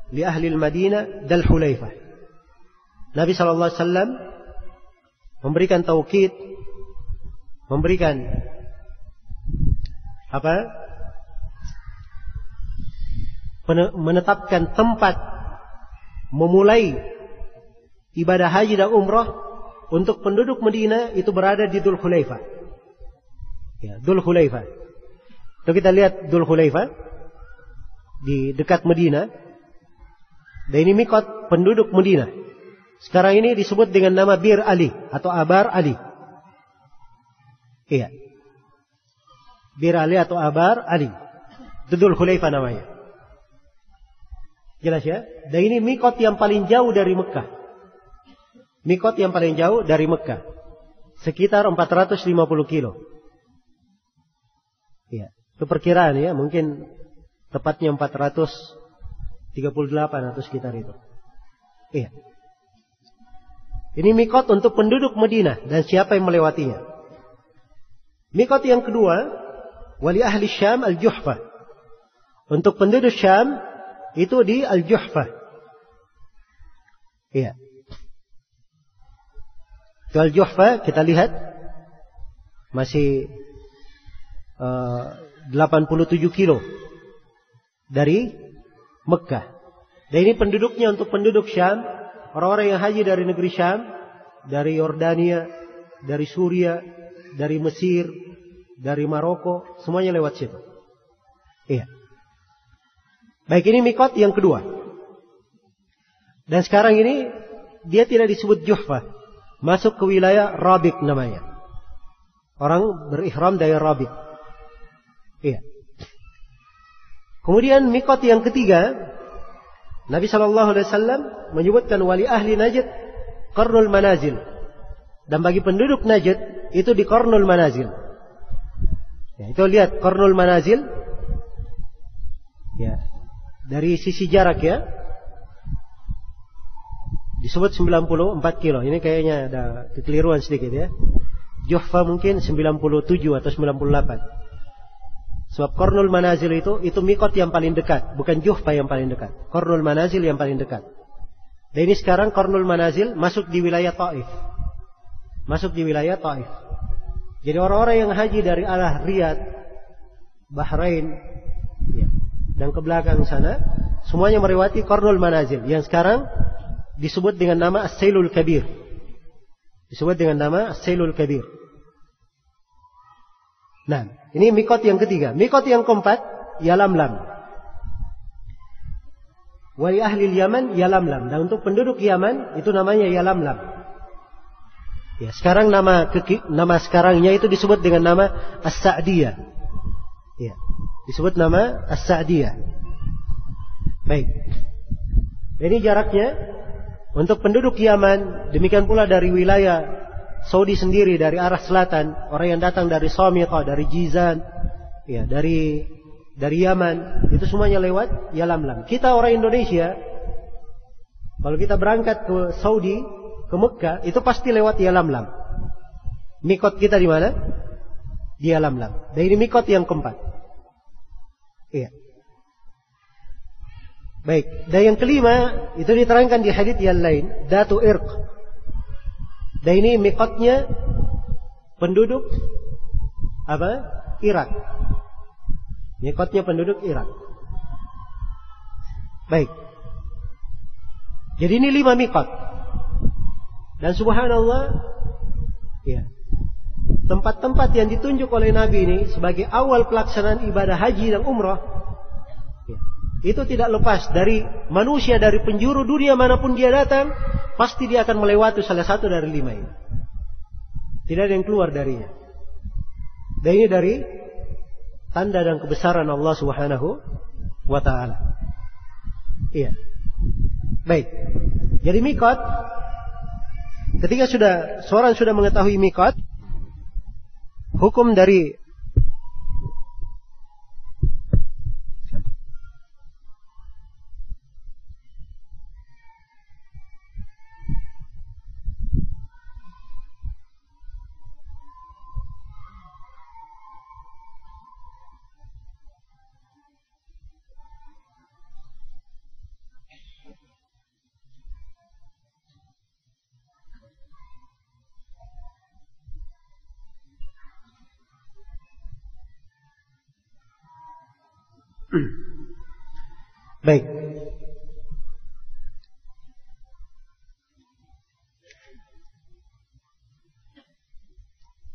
li ahli al-Madinah Dzul Hulaifah. Nabi sallallahu alaihi wasallam memberikan taukid, memberikan menetapkan tempat memulai ibadah haji dan umrah untuk penduduk Madinah itu berada di Dzul Hulaifah. Ya, Dzul Hulaifah. Kalau kita lihat Dzul Hulaifah di dekat Madinah, dan ini mikot penduduk Madinah. Sekarang ini disebut dengan nama Bir Ali atau Abar Ali. Iya. Bir Ali atau Abar Ali. Dzul Hulaifah namanya. Jelas ya? Dan ini mikot yang paling jauh dari Mekah. Mikot yang paling jauh dari Mekah. Sekitar 450 kilo. Iya. Itu perkiraan ya. Mungkin tepatnya 438 atau sekitar itu. Iya. Ini mikot untuk penduduk Madinah dan siapa yang melewatinya. Mikot yang kedua, wali ahli Syam al-Juhfah. Untuk penduduk Syam itu di al-Juhfah. Iya. Itu al-Juhfah kita lihat masih 87 kilo dari Mekah. Dan ini penduduknya untuk penduduk Syam, orang-orang yang haji dari negeri Syam, dari Yordania, dari Suria, dari Mesir, dari Maroko, semuanya lewat situ. Iya. Baik, ini mikot yang kedua. Dan sekarang ini dia tidak disebut Juhfah, masuk ke wilayah Rabiq namanya. Orang berihram dari Rabiq. Iya. Kemudian mikot yang ketiga, Nabi SAW menyebutkan wali ahli Najd Qarnul Manazil. Dan bagi penduduk Najd itu di Qarnul Manazil. Ya, itu lihat Qarnul Manazil. Ya, dari sisi jarak ya, disebut 94 kilo. Ini kayaknya ada kekeliruan sedikit ya. Juhfa mungkin 97 atau 98. Sebab Qarnul Manazil itu mikot yang paling dekat, bukan Juhfa yang paling dekat. Qarnul Manazil yang paling dekat. Dan ini sekarang Qarnul Manazil masuk di wilayah Taif. Masuk di wilayah Taif. Jadi orang-orang yang haji dari arah Riyadh, Bahrain, ya, dan ke belakang sana, semuanya melewati Qarnul Manazil yang sekarang disebut dengan nama As-Sailul Kabir. Disebut dengan nama As-Sailul Kabir. Nah, ini mikot yang ketiga. Mikot yang keempat, Yalamlam. Wali ahli Yaman, Yalamlam. Dan untuk penduduk Yaman, itu namanya Yalamlam. Ya, sekarang nama sekarangnya itu disebut dengan nama As-Sa'diyah. Ya, disebut nama As-Sa'diyah. Baik. Ini jaraknya untuk penduduk Yaman, demikian pula dari wilayah Saudi sendiri dari arah selatan, orang yang datang dari Samita, dari Jizan, ya, dari Yaman, itu semuanya lewat Yalamlam. Kita orang Indonesia, kalau kita berangkat ke Saudi, ke Mekah, itu pasti lewat Yalamlam. Mikot kita di mana? Di Yalamlam. Dan ini mikot yang keempat. Iya. Baik. Dan yang kelima, itu diterangkan di hadits yang lain, Datu Irq. Dan ini mikotnya penduduk Irak. Mikotnya penduduk Irak. Baik. Jadi ini 5 mikot. Dan subhanallah, ya, tempat-tempat yang ditunjuk oleh Nabi ini sebagai awal pelaksanaan ibadah haji dan umrah, ya, itu tidak lepas dari manusia dari penjuru dunia manapun dia datang, pasti dia akan melewati salah satu dari 5 ini. Tidak ada yang keluar darinya. Dan ini dari tanda dan kebesaran Allah Subhanahu wa ta'ala. Iya. Baik. Jadi mikot, ketika seorang sudah mengetahui mikot, hukum dari baik.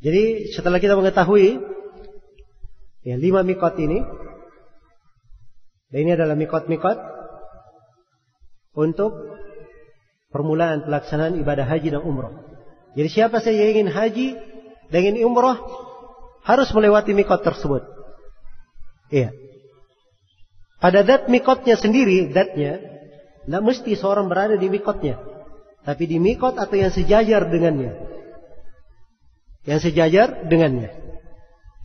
Jadi setelah kita mengetahui 5 mikot ini, dan ini adalah mikot-mikot untuk permulaan pelaksanaan ibadah haji dan umrah. Jadi siapa saja yang ingin haji dan ingin umrah harus melewati mikot tersebut. Iya. Pada zat mikotnya sendiri, zatnya, tidak mesti seorang berada di mikotnya, tapi di mikot atau yang sejajar dengannya. Yang sejajar dengannya.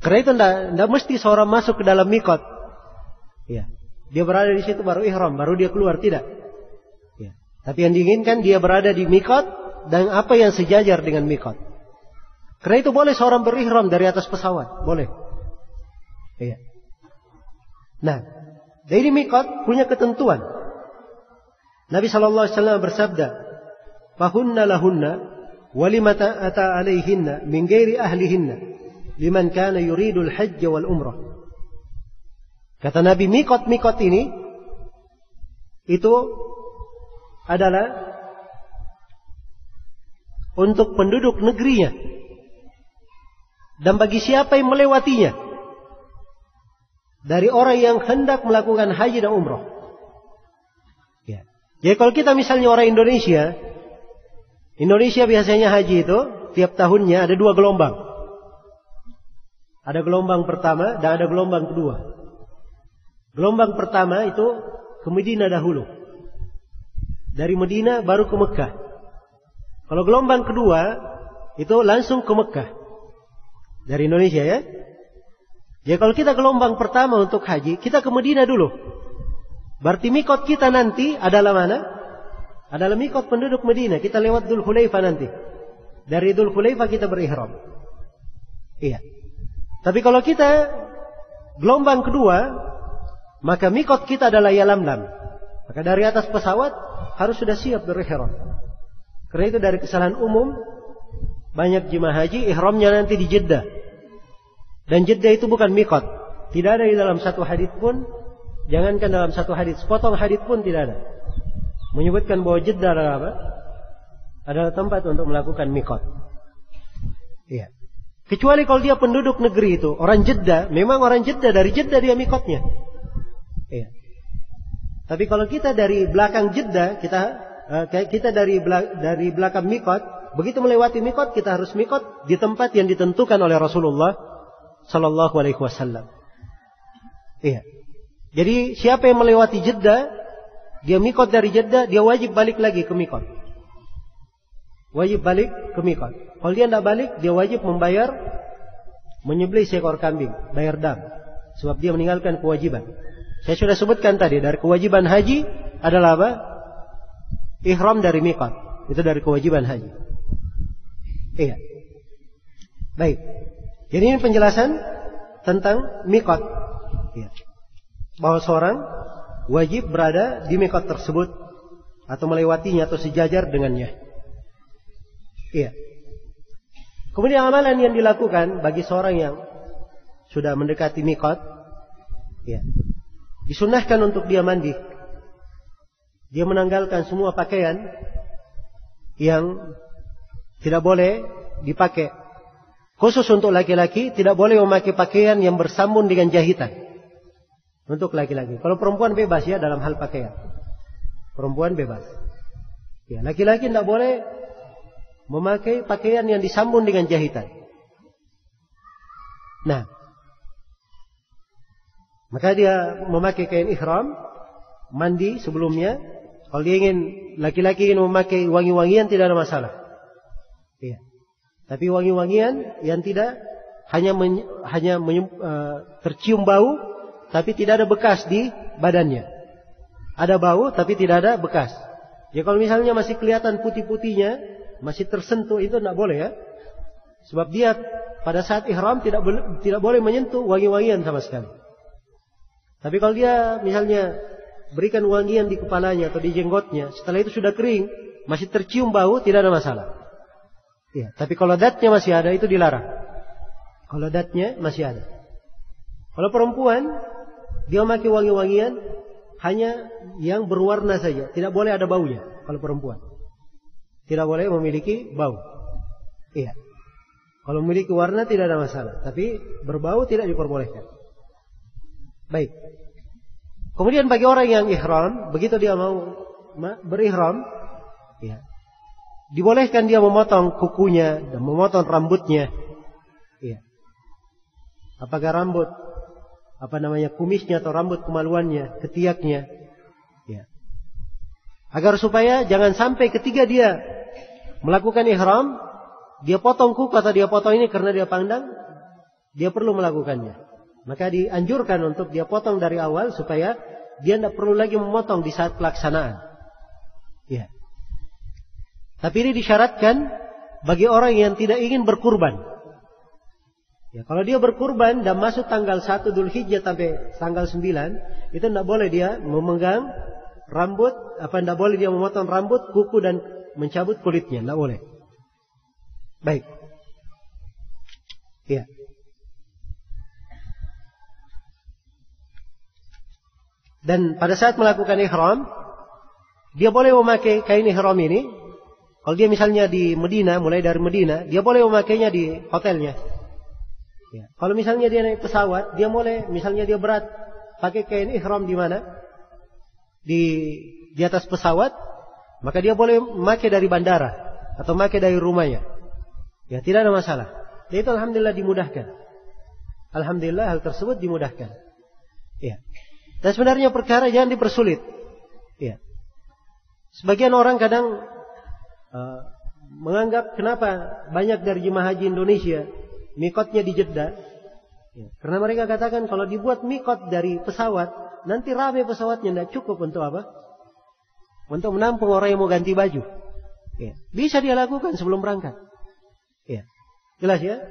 Karena itu tidak mesti seorang masuk ke dalam mikot. Ya. Dia berada di situ baru ihram, baru dia keluar, tidak. Ya. Tapi yang diinginkan dia berada di mikot dan apa yang sejajar dengan mikot. Karena itu boleh seorang berihram dari atas pesawat, boleh. Ya. Nah, dari mikot punya ketentuan. Nabi SAW bersabda, "Fahunna lahunna walimata ata alaihinna min ghairi ahlihinna liman kana yuridul hajj wal umrah." Kata Nabi, mikot-mikot ini itu adalah untuk penduduk negerinya dan bagi siapa yang melewatinya dari orang yang hendak melakukan haji dan umrah. Ya. Jadi kalau kita misalnya orang Indonesia biasanya haji itu tiap tahunnya ada 2 gelombang. Ada gelombang pertama dan ada gelombang kedua. Gelombang pertama itu ke Medina dahulu. Dari Medina baru ke Mekah. Kalau gelombang kedua itu langsung ke Mekah. Dari Indonesia ya. Jadi kalau kita gelombang pertama untuk haji, kita ke Medina dulu. Berarti mikot kita nanti adalah mana? Adalah mikot penduduk Medina. Kita lewat Dzul Hulaifah nanti. Dari Dzul Hulaifah kita berihram. Iya. Tapi kalau kita gelombang kedua, maka mikot kita adalah Yalamlam. Maka dari atas pesawat harus sudah siap berihram. Karena itu dari kesalahan umum, banyak jemaah haji ihramnya nanti di Jeddah. Dan Jeddah itu bukan mikot. Tidak ada di dalam satu hadits pun. Jangankan dalam satu hadits, sepotong hadits pun tidak ada menyebutkan bahwa Jeddah adalah apa? Adalah tempat untuk melakukan mikot. Iya. Kecuali kalau dia penduduk negeri itu, orang Jeddah, memang orang Jeddah, dari Jeddah dia mikotnya. Iya. Tapi kalau kita dari belakang Jeddah, kita dari belakang mikot, begitu melewati mikot, kita harus mikot di tempat yang ditentukan oleh Rasulullah Sallallahu Alaihi Wasallam. Iya. Jadi siapa yang melewati Jeddah, dia mikot dari Jeddah, dia wajib balik lagi ke mikot. Wajib balik ke mikot. Kalau dia tidak balik, dia wajib membayar, menyembelih seekor kambing, bayar dam, sebab dia meninggalkan kewajiban. Saya sudah sebutkan tadi, dari kewajiban haji adalah apa? Ihram dari mikot. Itu dari kewajiban haji. Iya. Baik. Jadi ini penjelasan tentang mikot. Ya. Bahwa seorang wajib berada di mikot tersebut atau melewatinya atau sejajar dengannya. Iya. Kemudian amalan yang dilakukan bagi seorang yang sudah mendekati mikot, ya, disunahkan untuk dia mandi. Dia menanggalkan semua pakaian yang tidak boleh dipakai. Khusus untuk laki-laki, tidak boleh memakai pakaian yang bersambung dengan jahitan. Untuk laki-laki. Kalau perempuan bebas ya dalam hal pakaian. Perempuan bebas. Ya, laki-laki tidak boleh memakai pakaian yang disambung dengan jahitan. Nah, maka dia memakai kain ihram, mandi sebelumnya, Kalau dia ingin, laki-laki ingin memakai wangi-wangian tidak ada masalah. Iya. Tapi wangi-wangian yang tidak hanya tercium bau, tapi tidak ada bekas di badannya. Ada bau, tapi tidak ada bekas. Ya kalau misalnya masih kelihatan putih-putihnya, masih tersentuh, itu tidak boleh ya. Sebab dia pada saat ihram tidak boleh menyentuh wangi-wangian sama sekali. Tapi kalau dia misalnya berikan wangian di kepalanya atau di jenggotnya, setelah itu sudah kering, masih tercium bau, tidak ada masalah. Ya, tapi kalau datnya masih ada, itu dilarang. Kalau datnya masih ada. Kalau perempuan, dia memakai wangi-wangian hanya yang berwarna saja, tidak boleh ada baunya. Kalau perempuan, tidak boleh memiliki bau. Iya. Kalau memiliki warna tidak ada masalah, tapi berbau tidak diperbolehkan. Baik. Kemudian bagi orang yang ihram, begitu dia mau berihram, ya, dibolehkan dia memotong kukunya dan memotong rambutnya. Ya. Apakah rambut kumisnya atau rambut kemaluannya, ketiaknya. Ya. Agar supaya jangan sampai ketika dia melakukan ihram, dia potong kuku atau dia potong ini karena dia pandang, dia perlu melakukannya. Maka dianjurkan untuk dia potong dari awal supaya dia tidak perlu lagi memotong di saat pelaksanaan. Ya. Tapi ini disyaratkan bagi orang yang tidak ingin berkurban. Ya, kalau dia berkurban dan masuk tanggal 1 Dzulhijjah sampai tanggal 9, itu tidak boleh dia memegang rambut, tidak boleh dia memotong rambut, kuku dan mencabut kulitnya, tidak boleh. Baik. Ya. Dan pada saat melakukan ihram, dia boleh memakai kain ihram ini. Kalau dia misalnya di Medina, mulai dari Medina, dia boleh memakainya di hotelnya. Ya. Kalau misalnya dia naik pesawat, dia boleh, misalnya dia berat, pakai kain ihram di mana? Di atas pesawat, maka dia boleh memakai dari bandara atau memakai dari rumahnya. Ya, tidak ada masalah. Dan itu alhamdulillah dimudahkan. Alhamdulillah hal tersebut dimudahkan. Ya. Dan sebenarnya perkara jangan dipersulit. Ya. Sebagian orang kadang menganggap kenapa banyak dari jemaah haji Indonesia mikotnya di Jeddah. Ya. Karena mereka katakan kalau dibuat mikot dari pesawat, nanti ramai pesawatnya, tidak cukup untuk apa? Untuk menampung orang yang mau ganti baju. Ya. Bisa dia lakukan sebelum berangkat. Ya. Jelas ya?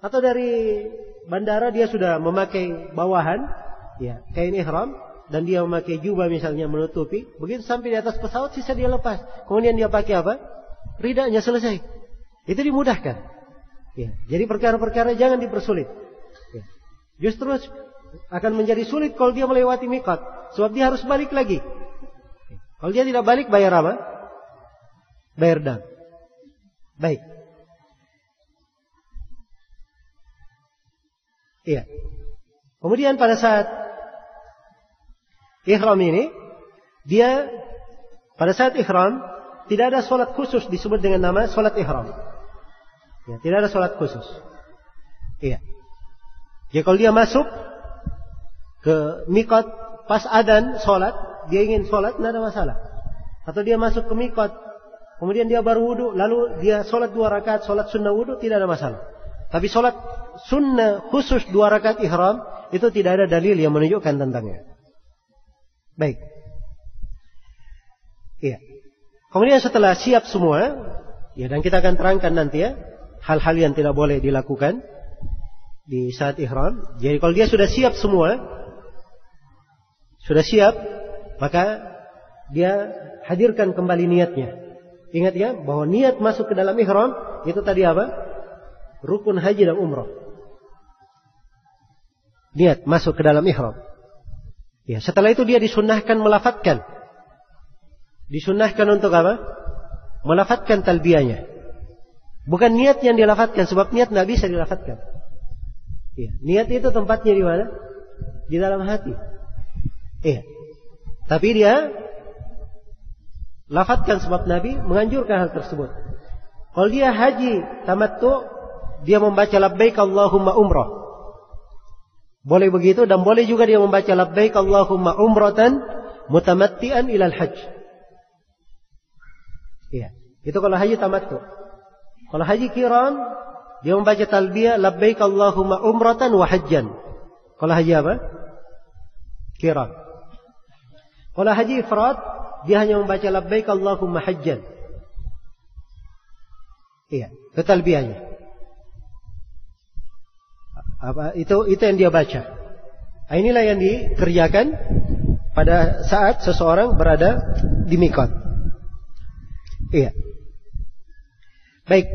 Atau dari bandara dia sudah memakai bawahan, ya, kain ihram, dan dia memakai jubah misalnya menutupi. Begitu sampai di atas pesawat, sisa dia lepas. Kemudian dia pakai apa? Ridanya, selesai. Itu dimudahkan. Ya. Jadi perkara-perkara jangan dipersulit. Ya. Justru akan menjadi sulit kalau dia melewati mikot, sebab dia harus balik lagi. Ya. Kalau dia tidak balik, bayar apa? Bayar dam. Baik. Iya. Kemudian pada saat ihram ini, dia pada saat ihram tidak ada solat khusus disebut dengan nama solat ihram. Ya, tidak ada solat khusus. Iya. Jadi kalau dia masuk ke mikot pas adzan solat, dia ingin solat, tidak ada masalah. Atau dia masuk ke mikot, kemudian dia baru wudu, lalu dia solat 2 rakaat, solat sunnah wudu, tidak ada masalah. Tapi solat sunnah khusus 2 rakaat ihram, itu tidak ada dalil yang menunjukkan tentangnya. Baik. Iya. Kemudian setelah siap semua, ya, dan kita akan terangkan nanti ya, hal-hal yang tidak boleh dilakukan di saat ihram. Jadi kalau dia sudah siap semua, sudah siap, maka dia hadirkan kembali niatnya. Ingat ya, bahwa niat masuk ke dalam ihram, itu tadi apa? Rukun haji dan umrah. Niat masuk ke dalam ihram. Ya, setelah itu dia disunnahkan melafadzkan. Disunnahkan untuk apa? Melafadzkan talbiyahnya. Bukan niat yang dilafadzkan, sebab niat tidak bisa dilafadzkan. Ya, niat itu tempatnya di mana? Di dalam hati. Iya. Tapi dia lafadzkan sebab Nabi menganjurkan hal tersebut. Kalau dia haji tamattu, dia membaca labbaik Allahumma umrah. Boleh begitu, dan boleh juga dia membaca labbaik Allahumma umratan mutamatti'an ilal hajj. Iya. Itu kalau haji tamattu. Kalau haji qiran, dia membaca talbiyah labbaik Allahumma umratan wa hajjan. Kalau haji apa? Qiran. Kalau haji ifrad, dia hanya membaca labbaik Allahumma hajjan. Iya, itu talbiyahnya. Itu yang dia baca. Inilah yang dikerjakan pada saat seseorang berada di miqat. Iya. Baik.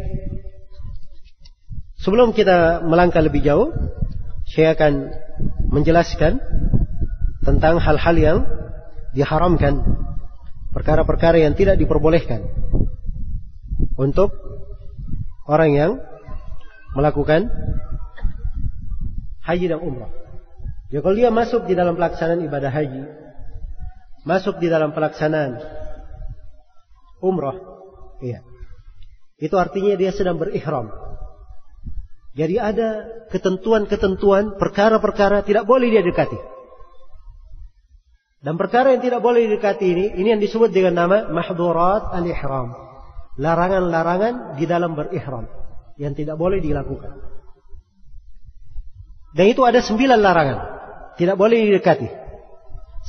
Sebelum kita melangkah lebih jauh, saya akan menjelaskan tentang hal-hal yang diharamkan, perkara-perkara yang tidak diperbolehkan untuk orang yang melakukan haji dan umrah. Ya, kalau dia masuk di dalam pelaksanaan ibadah haji, masuk di dalam pelaksanaan umrah, iya, itu artinya dia sedang berihram. Jadi ada ketentuan-ketentuan, perkara-perkara tidak boleh dia dekati. Dan perkara yang tidak boleh didekati ini yang disebut dengan nama mahdhurat al-ihram. Larangan-larangan di dalam berihram yang tidak boleh dilakukan. Dan itu ada 9 larangan, tidak boleh didekati.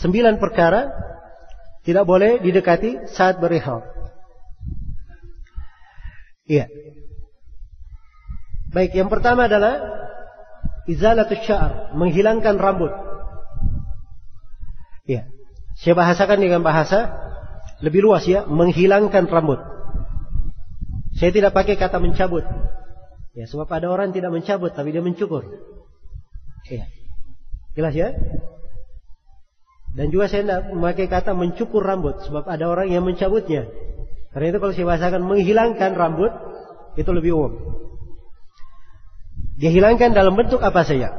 9 perkara tidak boleh didekati saat berihram. Iya. Baik, yang pertama adalah izalatus sya'r, menghilangkan rambut. Iya. Saya bahasakan dengan bahasa lebih luas ya, menghilangkan rambut. Saya tidak pakai kata mencabut. Ya, sebab ada orang tidak mencabut tapi dia mencukur. Iya. Jelas ya? Dan juga saya tidak memakai kata mencukur rambut sebab ada orang yang mencabutnya. Karena itu kalau saya bahasakan menghilangkan rambut itu lebih umum. Dia hilangkan dalam bentuk apa saja.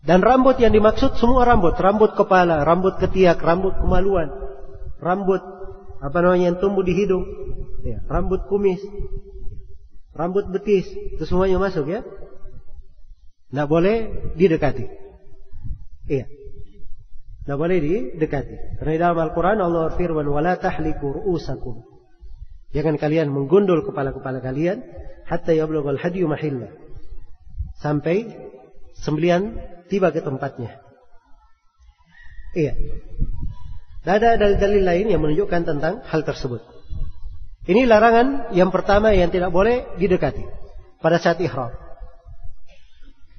Dan rambut yang dimaksud semua rambut, rambut kepala, rambut ketiak, rambut kemaluan, rambut yang tumbuh di hidung, ya, rambut kumis, rambut betis, itu semuanya masuk ya. Tidak boleh didekati. Iya. Tidak boleh didekati. Karena di dalam Al-Quran Allah berfirman, "Wala tahliku ru'usakum." Jangan kalian menggundul kepala-kepala kalian hatta yablughal hadyu mahillah. Sampai sembelihan tiba ke tempatnya. Iya. Dan ada dalil-dalil lain yang menunjukkan tentang hal tersebut. Ini larangan yang pertama yang tidak boleh didekati pada saat ihram.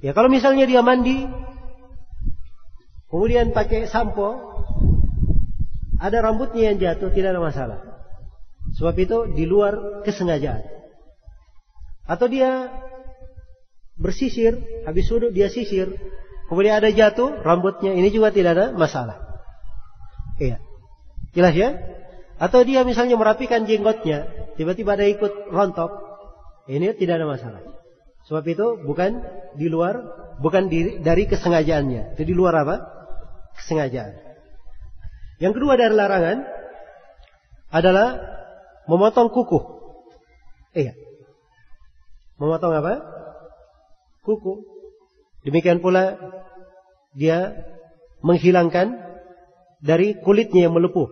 Ya, kalau misalnya dia mandi, kemudian pakai sampo, ada rambutnya yang jatuh, tidak ada masalah. Sebab itu di luar kesengajaan. Atau dia bersisir, habis wudhu dia sisir, kemudian ada jatuh rambutnya, ini juga tidak ada masalah. Iya. Jelas ya? Atau dia misalnya merapikan jenggotnya, tiba-tiba ada ikut rontok, ini tidak ada masalah. Sebab itu bukan di luar, bukan dari kesengajaannya. Itu di luar apa? Kesengajaan. Yang kedua dari larangan adalah memotong kuku. Iya. Memotong apa? Kuku. Demikian pula dia menghilangkan dari kulitnya yang melepuh.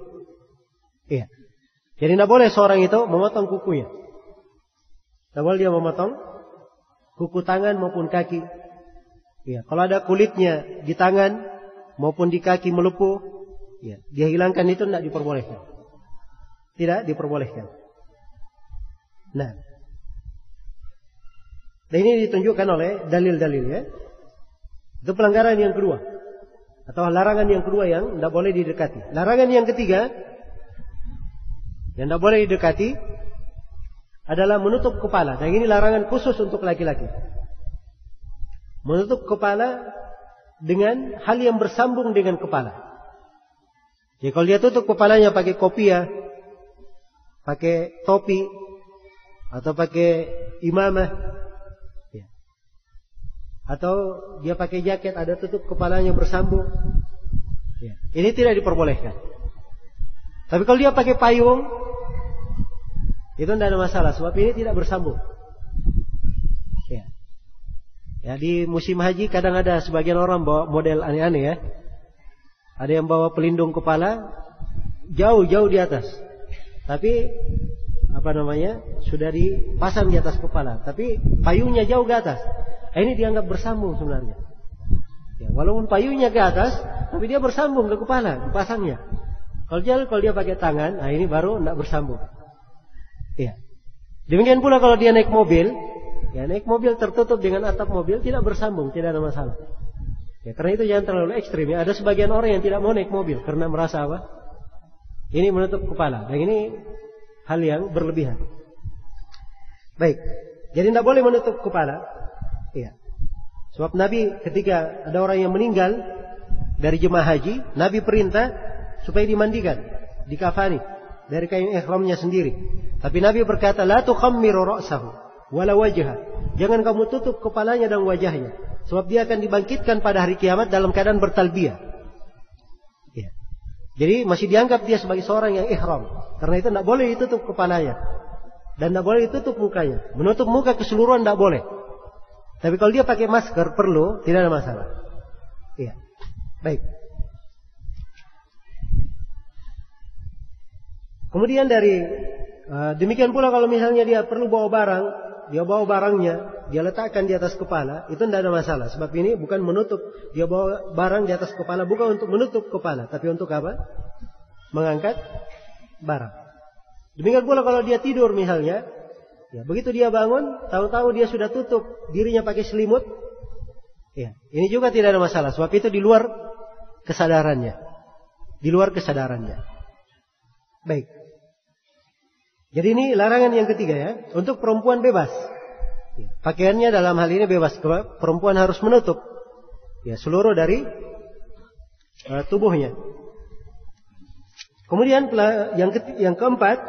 Iya. Jadi tidak boleh seorang itu memotong kukunya. Tidak boleh dia memotong kuku tangan maupun kaki. Iya. Kalau ada kulitnya di tangan maupun di kaki melepuh, ya, dia hilangkan, itu tidak diperbolehkan. Tidak diperbolehkan. Nah, dan ini ditunjukkan oleh dalil-dalil ya. Itu pelanggaran yang kedua, atau larangan yang kedua yang tidak boleh didekati. Larangan yang ketiga yang tidak boleh didekati adalah menutup kepala. Dan ini larangan khusus untuk laki-laki. Menutup kepala dengan hal yang bersambung dengan kepala. Jadi kalau dia tutup kepalanya pakai kopiah, pakai topi, atau pakai imamah, ya, atau dia pakai jaket ada tutup kepalanya bersambung, ya, ini tidak diperbolehkan. Tapi kalau dia pakai payung, itu tidak ada masalah, sebab ini tidak bersambung. Ya. Ya, di musim haji kadang ada sebagian orang bawa model aneh-aneh ya. Ada yang bawa pelindung kepala jauh-jauh di atas, tapi sudah dipasang di atas kepala, tapi payungnya jauh ke atas. Ini dianggap bersambung sebenarnya. Ya, walaupun payungnya ke atas, tapi dia bersambung ke kepala, dipasangnya. Kalau dia pakai tangan, ini baru tidak bersambung. Ya. Demikian pula kalau dia naik mobil, naik mobil tertutup dengan atap mobil, tidak bersambung, tidak ada masalah. Ya, karena itu jangan terlalu ekstrim. Ya. Ada sebagian orang yang tidak mau naik mobil karena merasa apa? Ini menutup kepala. Dan ini hal yang berlebihan. Baik. Jadi tidak boleh menutup kepala. Ya. Sebab Nabi ketika ada orang yang meninggal dari jemaah haji, Nabi perintah supaya dimandikan, dikafani dari kain ihramnya sendiri. Tapi Nabi berkata, la tukhammiru ra'sahu wala wajha. Jangan kamu tutup kepalanya dan wajahnya, sebab dia akan dibangkitkan pada hari kiamat dalam keadaan bertalbiyah. Ya. Jadi masih dianggap dia sebagai seorang yang ihram. Karena itu tidak boleh ditutup kepalanya dan tidak boleh ditutup mukanya. Menutup muka keseluruhan tidak boleh. Tapi kalau dia pakai masker perlu, tidak ada masalah. Iya. Baik. Kemudian dari demikian pula kalau misalnya dia perlu bawa barang, dia bawa barangnya, dia letakkan di atas kepala, itu tidak ada masalah. Sebab ini bukan menutup, dia bawa barang di atas kepala bukan untuk menutup kepala, tapi untuk apa? Mengangkat barang. Demikian pula kalau dia tidur misalnya, ya, begitu dia bangun, tahu-tahu dia sudah tutup dirinya pakai selimut, ya, ini juga tidak ada masalah. Sebab itu di luar kesadarannya, di luar kesadarannya. Baik. Jadi ini larangan yang ketiga ya, untuk perempuan bebas. Pakaiannya dalam hal ini bebas, perempuan harus menutup ya seluruh dari tubuhnya. Kemudian yang keempat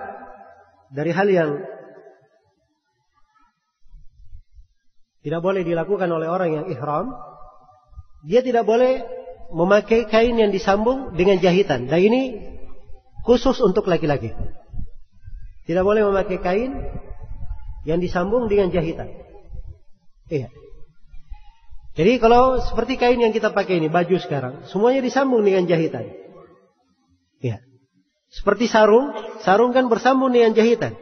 dari hal yang tidak boleh dilakukan oleh orang yang ihram, dia tidak boleh memakai kain yang disambung dengan jahitan. Dan ini khusus untuk laki-laki. Tidak boleh memakai kain yang disambung dengan jahitan. Iya. Jadi kalau seperti kain yang kita pakai ini, baju sekarang, semuanya disambung dengan jahitan. Iya. Seperti sarung kan bersambung dengan jahitan.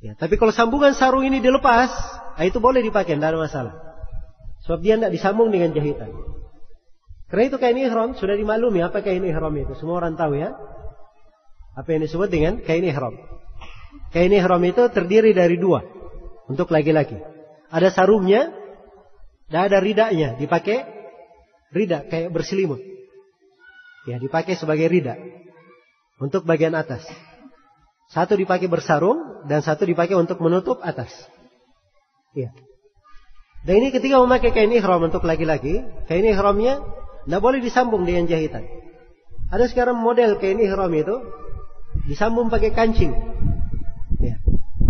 Ya, tapi kalau sambungan sarung ini dilepas, itu boleh dipakai, tidak ada masalah. Sebab dia tidak disambung dengan jahitan. Karena itu kain ihram sudah dimaklumi apa kain ihram itu. Semua orang tahu ya. Apa yang disebut dengan kain ihram. Kain ihram itu terdiri dari dua untuk laki-laki. Ada sarungnya dan ada ridanya. Dipakai rida kayak berselimut. Ya, dipakai sebagai rida untuk bagian atas. Satu dipakai bersarung dan satu dipakai untuk menutup atas. Ya. Dan ini ketika memakai kain ihram untuk laki-laki, kain ihramnya tidak boleh disambung dengan jahitan. Ada sekarang model kain ihram itu disambung pakai kancing. Ya.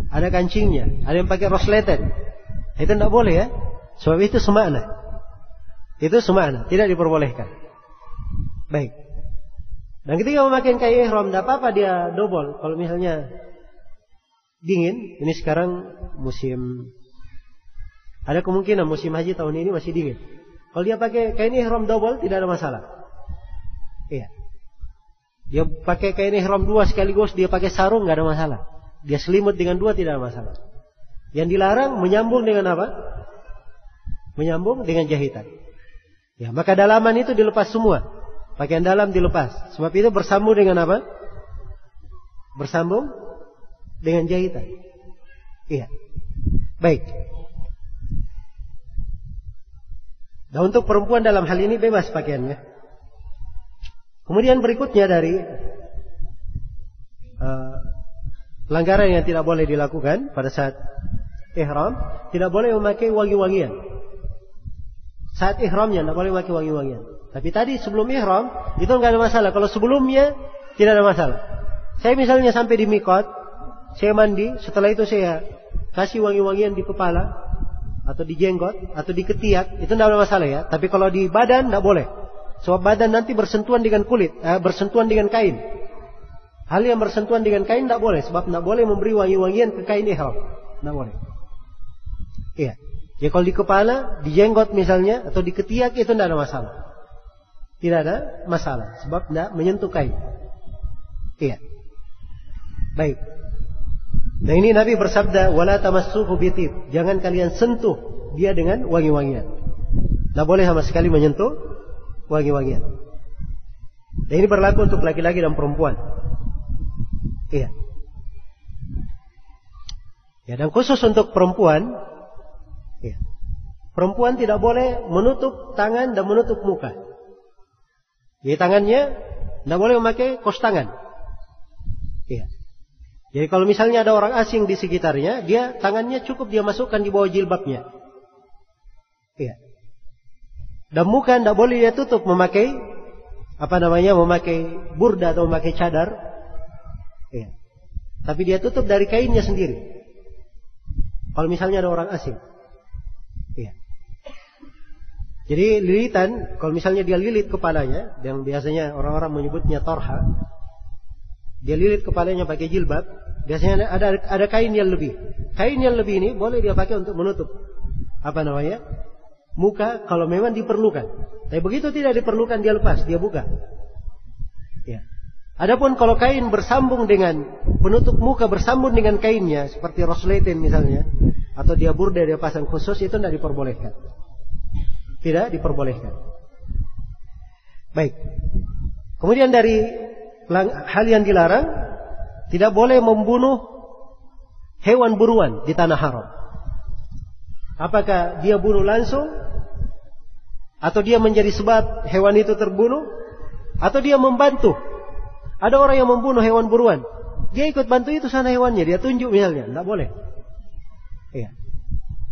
Ada kancingnya, ada yang pakai rosleten. Itu tidak boleh ya. Sebab itu semakna. Itu semakna, tidak diperbolehkan. Baik. Dan ketika memakai kain ihram, tidak apa-apa dia double. Kalau misalnya dingin, ini sekarang musim, ada kemungkinan musim haji tahun ini masih dingin. Kalau dia pakai kain ihram double, tidak ada masalah. Iya. Dia pakai kain ihram dua sekaligus, dia pakai sarung, nggak ada masalah. Dia selimut dengan dua, tidak ada masalah. Yang dilarang menyambung dengan apa? Menyambung dengan jahitan. Ya, maka dalaman itu dilepas semua. Pakaian dalam dilepas. Sebab itu bersambung dengan apa? Bersambung dengan jahitan. Iya. Baik. Dan untuk perempuan dalam hal ini bebas pakaiannya. Kemudian berikutnya dari pelanggaran yang tidak boleh dilakukan pada saat ihram, tidak boleh memakai wangi-wangian. Saat ihramnya tidak boleh memakai wangi-wangian. Tapi tadi sebelum ihram itu nggak ada masalah. Kalau sebelumnya tidak ada masalah. Saya misalnya sampai di mikot, saya mandi, setelah itu saya kasih wangi-wangian di kepala atau di jenggot atau di ketiak, itu tidak ada masalah ya. Tapi kalau di badan tidak boleh. Sebab badan nanti bersentuhan dengan kulit, bersentuhan dengan kain. Hal yang bersentuhan dengan kain tidak boleh. Sebab tidak boleh memberi wangi-wangian ke kain ihram. Tidak boleh. Iya. Ya kalau di kepala, di jenggot misalnya, atau di ketiak itu tidak ada masalah. Tidak ada masalah. Sebab tidak menyentuh kain. Iya. Baik. Nah ini Nabi bersabda, wala tamassuhu bitib, jangan kalian sentuh dia dengan wangi-wangian. Tidak boleh sama sekali menyentuh wangi-wangian. Dan ini berlaku untuk laki-laki dan perempuan. Iya. Ya, dan khusus untuk perempuan, ya, perempuan tidak boleh menutup tangan dan menutup muka. Jadi tangannya tidak boleh memakai kos tangan. Ya. Jadi kalau misalnya ada orang asing di sekitarnya, dia tangannya cukup dia masukkan di bawah jilbabnya. Ya. Dan muka tidak boleh dia tutup memakai memakai burda atau memakai cadar. Ya. Tapi dia tutup dari kainnya sendiri. Kalau misalnya ada orang asing. Ya. Jadi lilitan, kalau misalnya dia lilit kepalanya, yang biasanya orang-orang menyebutnya torha, dia lilit kepalanya pakai jilbab, biasanya ada kain yang lebih. Kain yang lebih ini boleh dia pakai untuk menutup muka kalau memang diperlukan. Tapi begitu tidak diperlukan dia lepas, dia buka. Ya. Adapun kalau kain bersambung dengan penutup muka bersambung dengan kainnya seperti rosletin misalnya, atau dia burda dia pasang khusus, itu tidak diperbolehkan. Tidak diperbolehkan. Baik. Kemudian dari hal yang dilarang, tidak boleh membunuh hewan buruan di tanah haram. Apakah dia bunuh langsung, atau dia menjadi sebab hewan itu terbunuh, atau dia membantu. Ada orang yang membunuh hewan buruan, dia ikut bantu itu sana hewannya, dia tunjuk misalnya, tidak boleh. Ya.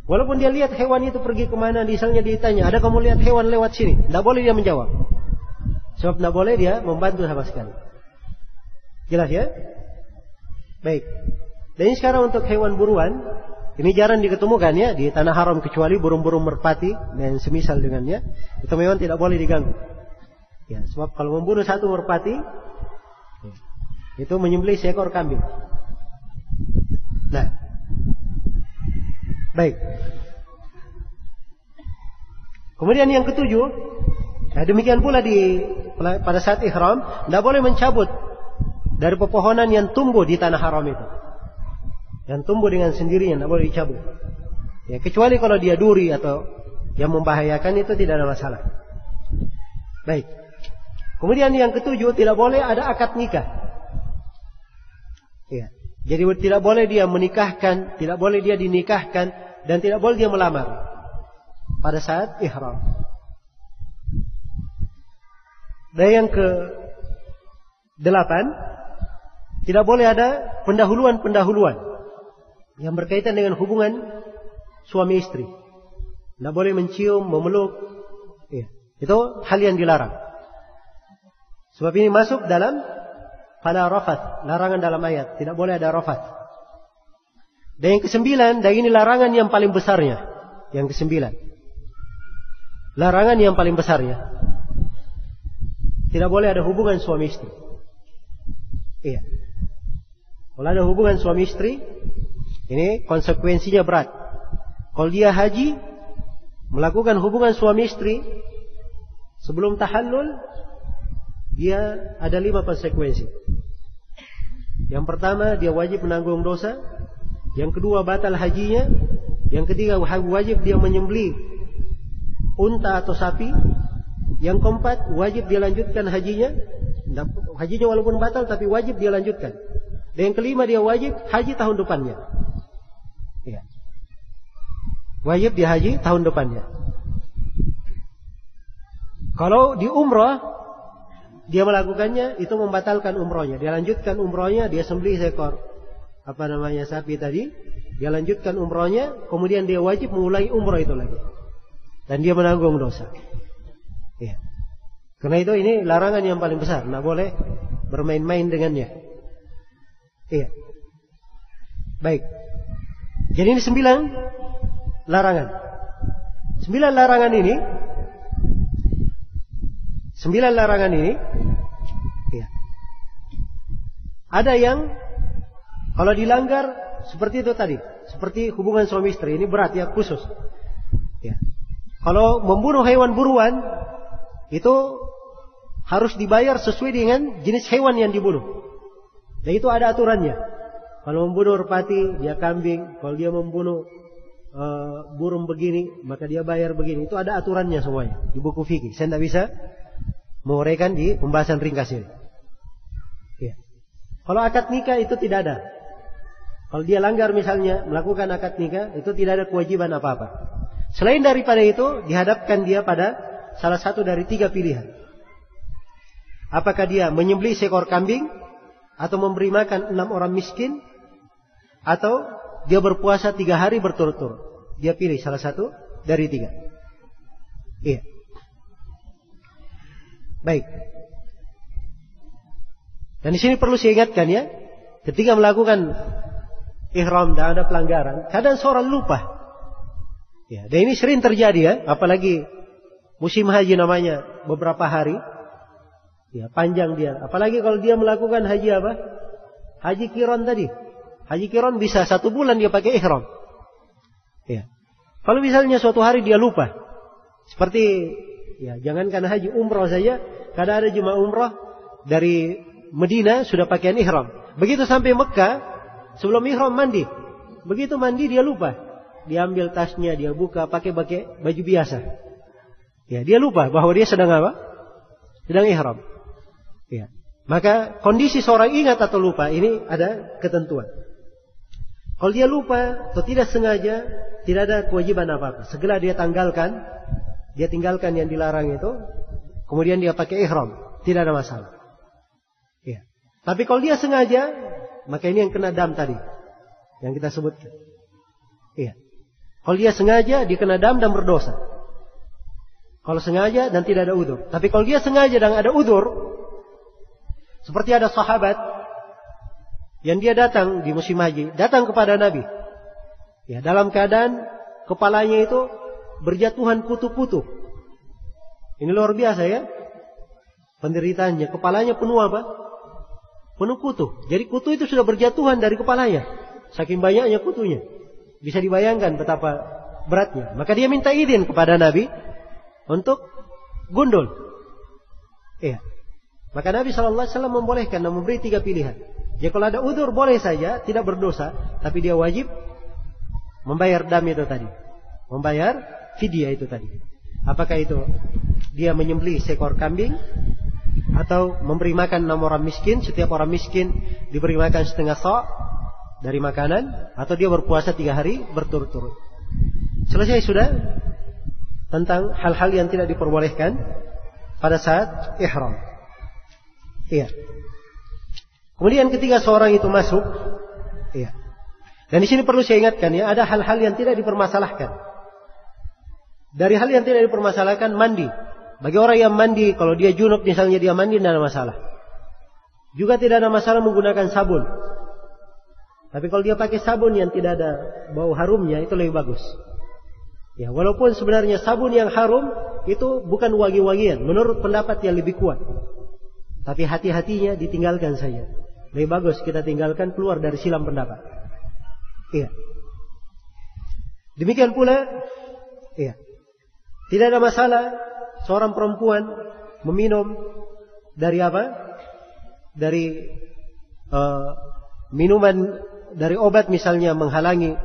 Walaupun dia lihat hewan itu pergi kemana, misalnya ditanya, ada kamu lihat hewan lewat sini, tidak boleh dia menjawab. Sebab tidak boleh dia membantu sama sekali. Jelas ya? Baik. Dan ini sekarang untuk hewan buruan, ini jarang diketemukan ya di tanah haram, kecuali burung-burung merpati dan semisal dengannya, itu memang tidak boleh diganggu. Ya, sebab kalau membunuh satu merpati, itu menyembelih seekor kambing. Nah, baik. Kemudian yang ketujuh, nah demikian pula pada saat ihram, tidak boleh mencabut dari pepohonan yang tumbuh di tanah haram itu, yang tumbuh dengan sendirinya, tidak boleh dicabut. Ya, kecuali kalau dia duri atau yang membahayakan, itu tidak ada masalah. Baik. Kemudian yang ketujuh, tidak boleh ada akad nikah. Ya. Jadi tidak boleh dia menikahkan, tidak boleh dia dinikahkan, dan tidak boleh dia melamar pada saat ihram. Dan yang ke-8, tidak boleh ada pendahuluan-pendahuluan yang berkaitan dengan hubungan suami istri. Tidak boleh mencium, memeluk. Ya. Itu hal yang dilarang. Sebab ini masuk dalam fala rafat, larangan dalam ayat, tidak boleh ada rafat. Dan yang ke-9, dan ini larangan yang paling besarnya. Yang ke-9, larangan yang paling besarnya, tidak boleh ada hubungan suami istri. Iya. Kalau ada hubungan suami istri, ini konsekuensinya berat. Kalau dia haji, melakukan hubungan suami istri sebelum tahallul, dia ada 5 konsekuensi. Yang pertama, dia wajib menanggung dosa. Yang kedua, batal hajinya. Yang ketiga, wajib dia menyembelih unta atau sapi. Yang keempat, wajib dia lanjutkan hajinya. Hajinya walaupun batal, tapi wajib dia lanjutkan. Dan yang kelima, dia wajib haji tahun depannya. Ya. Wajib dia haji tahun depannya. Kalau di umrah, dia melakukannya, itu membatalkan umrohnya. Dia lanjutkan umrohnya, dia sembelih seekor sapi tadi, dia lanjutkan umrohnya, kemudian dia wajib mengulangi umroh itu lagi, dan dia menanggung dosa. Ya. Karena itu ini larangan yang paling besar, tidak boleh bermain-main dengannya. Iya. Baik. Jadi ini 9 larangan. 9 larangan ini, ya. Ada yang kalau dilanggar seperti itu tadi, seperti hubungan suami istri, ini berat ya, khusus. Ya. Kalau membunuh hewan buruan, itu harus dibayar sesuai dengan jenis hewan yang dibunuh. Dan itu ada aturannya. Kalau membunuh merpati, dia kambing. Kalau dia membunuh burung begini, maka dia bayar begini. Itu ada aturannya semuanya di buku fikih. Saya tidak bisa menguraikan di pembahasan ringkas ini. Ya. Kalau akad nikah itu tidak ada. Kalau dia langgar misalnya melakukan akad nikah, itu tidak ada kewajiban apa-apa. Selain daripada itu, dihadapkan dia pada salah satu dari 3 pilihan. Apakah dia menyembelih seekor kambing, atau memberi makan 6 orang miskin, atau dia berpuasa 3 hari berturut-turut. Dia pilih salah satu dari 3. Iya. Baik. Dan di sini perlu saya ingatkan ya, ketika melakukan ihram dan ada pelanggaran, kadang seorang lupa. Ya, dan ini sering terjadi ya, apalagi musim haji namanya beberapa hari. Ya, panjang dia. Apalagi kalau dia melakukan haji apa? Haji qiran tadi. Haji qiran bisa 1 bulan dia pakai ihram. Ya. Kalau misalnya suatu hari dia lupa, seperti ya jangankan haji, umrah saja, kadang ada jemaah umrah dari Medina sudah pakaian ihram. Begitu sampai Mekah, sebelum ihram mandi. Begitu mandi dia lupa. Dia ambil tasnya, dia buka, pakai baju biasa. Ya, dia lupa bahwa dia sedang apa? Sedang ihram. Ya. Maka kondisi seorang ingat atau lupa ini ada ketentuan. Kalau dia lupa atau tidak sengaja, tidak ada kewajiban apa-apa. Segera dia tinggalkan yang dilarang itu, kemudian dia pakai ihram, tidak ada masalah. Ya. Tapi kalau dia sengaja, maka ini yang kena dam tadi, yang kita sebutkan. Iya. Kalau dia sengaja, dia kena dam dan berdosa. Kalau sengaja dan tidak ada udzur. Tapi kalau dia sengaja dan ada udzur, seperti ada sahabat yang dia datang di musim haji, datang kepada Nabi. Ya, dalam keadaan kepalanya itu berjatuhan kutu-kutu. Ini luar biasa ya. Penderitaannya, kepalanya penuh apa? Penuh kutu. Jadi kutu itu sudah berjatuhan dari kepalanya. Saking banyaknya kutunya. Bisa dibayangkan betapa beratnya. Maka dia minta izin kepada Nabi untuk gundul. Iya. Maka Nabi SAW membolehkan dan memberi 3 pilihan. Ya kalau ada udzur boleh saja, tidak berdosa, tapi dia wajib membayar dam itu tadi, membayar fidyah itu tadi. Apakah itu dia menyembelih seekor kambing, atau memberi makan 6 orang miskin, setiap orang miskin diberi makan setengah sa' dari makanan, atau dia berpuasa 3 hari berturut-turut. Selesai sudah tentang hal-hal yang tidak diperbolehkan pada saat ihram. Iya. Kemudian ketika seorang itu masuk, iya. Dan di sini perlu saya ingatkan ya, ada hal-hal yang tidak dipermasalahkan. Dari hal yang tidak dipermasalahkan, mandi. Bagi orang yang mandi, kalau dia junub misalnya dia mandi, tidak ada masalah. Juga tidak ada masalah menggunakan sabun. Tapi kalau dia pakai sabun yang tidak ada bau harumnya, itu lebih bagus. Ya, walaupun sebenarnya sabun yang harum itu bukan wangi-wangian, menurut pendapat yang lebih kuat. Tapi hati-hatinya ditinggalkan saja. Lebih bagus kita tinggalkan, keluar dari silam pendapat. Iya. Demikian pula, iya. Tidak ada masalah seorang perempuan meminum dari apa? Dari minuman, dari obat misalnya menghalangi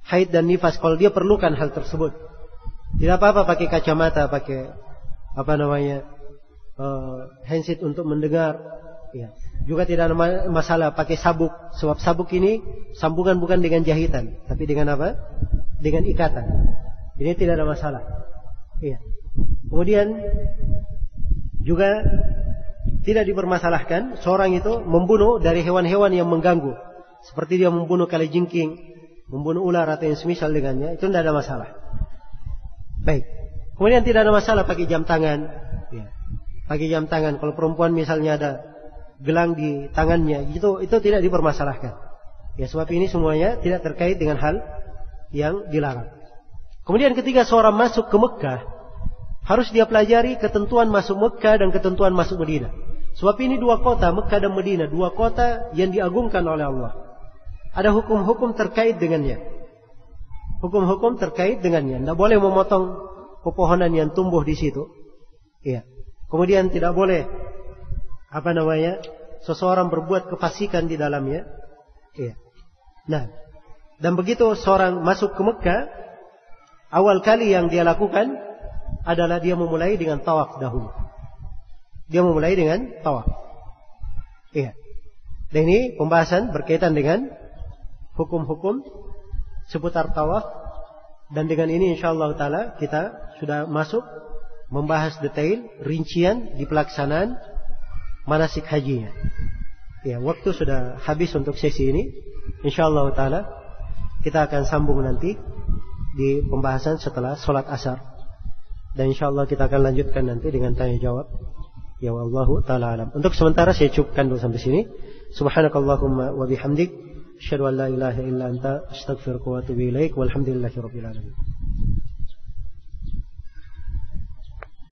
haid dan nifas, kalau dia perlukan hal tersebut. Tidak apa-apa pakai kacamata, pakai apa namanya, handset untuk mendengar. Ya. Juga tidak ada masalah pakai sabuk, sebab sabuk ini sambungan bukan dengan jahitan, tapi dengan apa? Dengan ikatan. Ini tidak ada masalah. Ya. Kemudian juga tidak dipermasalahkan seorang itu membunuh dari hewan-hewan yang mengganggu, seperti dia membunuh kalajengking, membunuh ular atau yang semisal dengannya, itu tidak ada masalah. Baik. Kemudian tidak ada masalah pakai jam tangan. Ya. Pakai jam tangan. Kalau perempuan misalnya ada gelang di tangannya, itu tidak dipermasalahkan. Ya, sebab ini semuanya tidak terkait dengan hal yang dilarang. Kemudian ketika seorang masuk ke Mekah, harus dia pelajari ketentuan masuk Mekah dan ketentuan masuk Madinah. Sebab ini 2 kota, Mekah dan Madinah, 2 kota yang diagungkan oleh Allah. Ada hukum-hukum terkait dengannya. Hukum-hukum terkait dengannya. Tidak boleh memotong pepohonan yang tumbuh di situ. Iya. Kemudian tidak boleh seseorang berbuat kefasikan di dalamnya. Iya. Nah, dan begitu seorang masuk ke Mekah, awal kali yang dia lakukan adalah dia memulai dengan tawaf dahulu. Dia memulai dengan tawaf. Iya. Dan ini pembahasan berkaitan dengan hukum-hukum seputar tawaf. Dan dengan ini insyaallah ta'ala kita sudah masuk membahas detail, rincian di pelaksanaan manasik hajinya. Ya, waktu sudah habis untuk sesi ini. Insyaallah ta'ala kita akan sambung nanti di pembahasan setelah sholat asar. Dan insyaallah kita akan lanjutkan nanti dengan tanya jawab. Ya wallahu ta'ala alam. Untuk sementara saya cukupkan dulu sampai sini. Subhanakallahumma wa bihamdik, asyhadu an la ilaha illa anta, astaghfiruka wa atubu ilaik. Walhamdulillahirabbil alamin.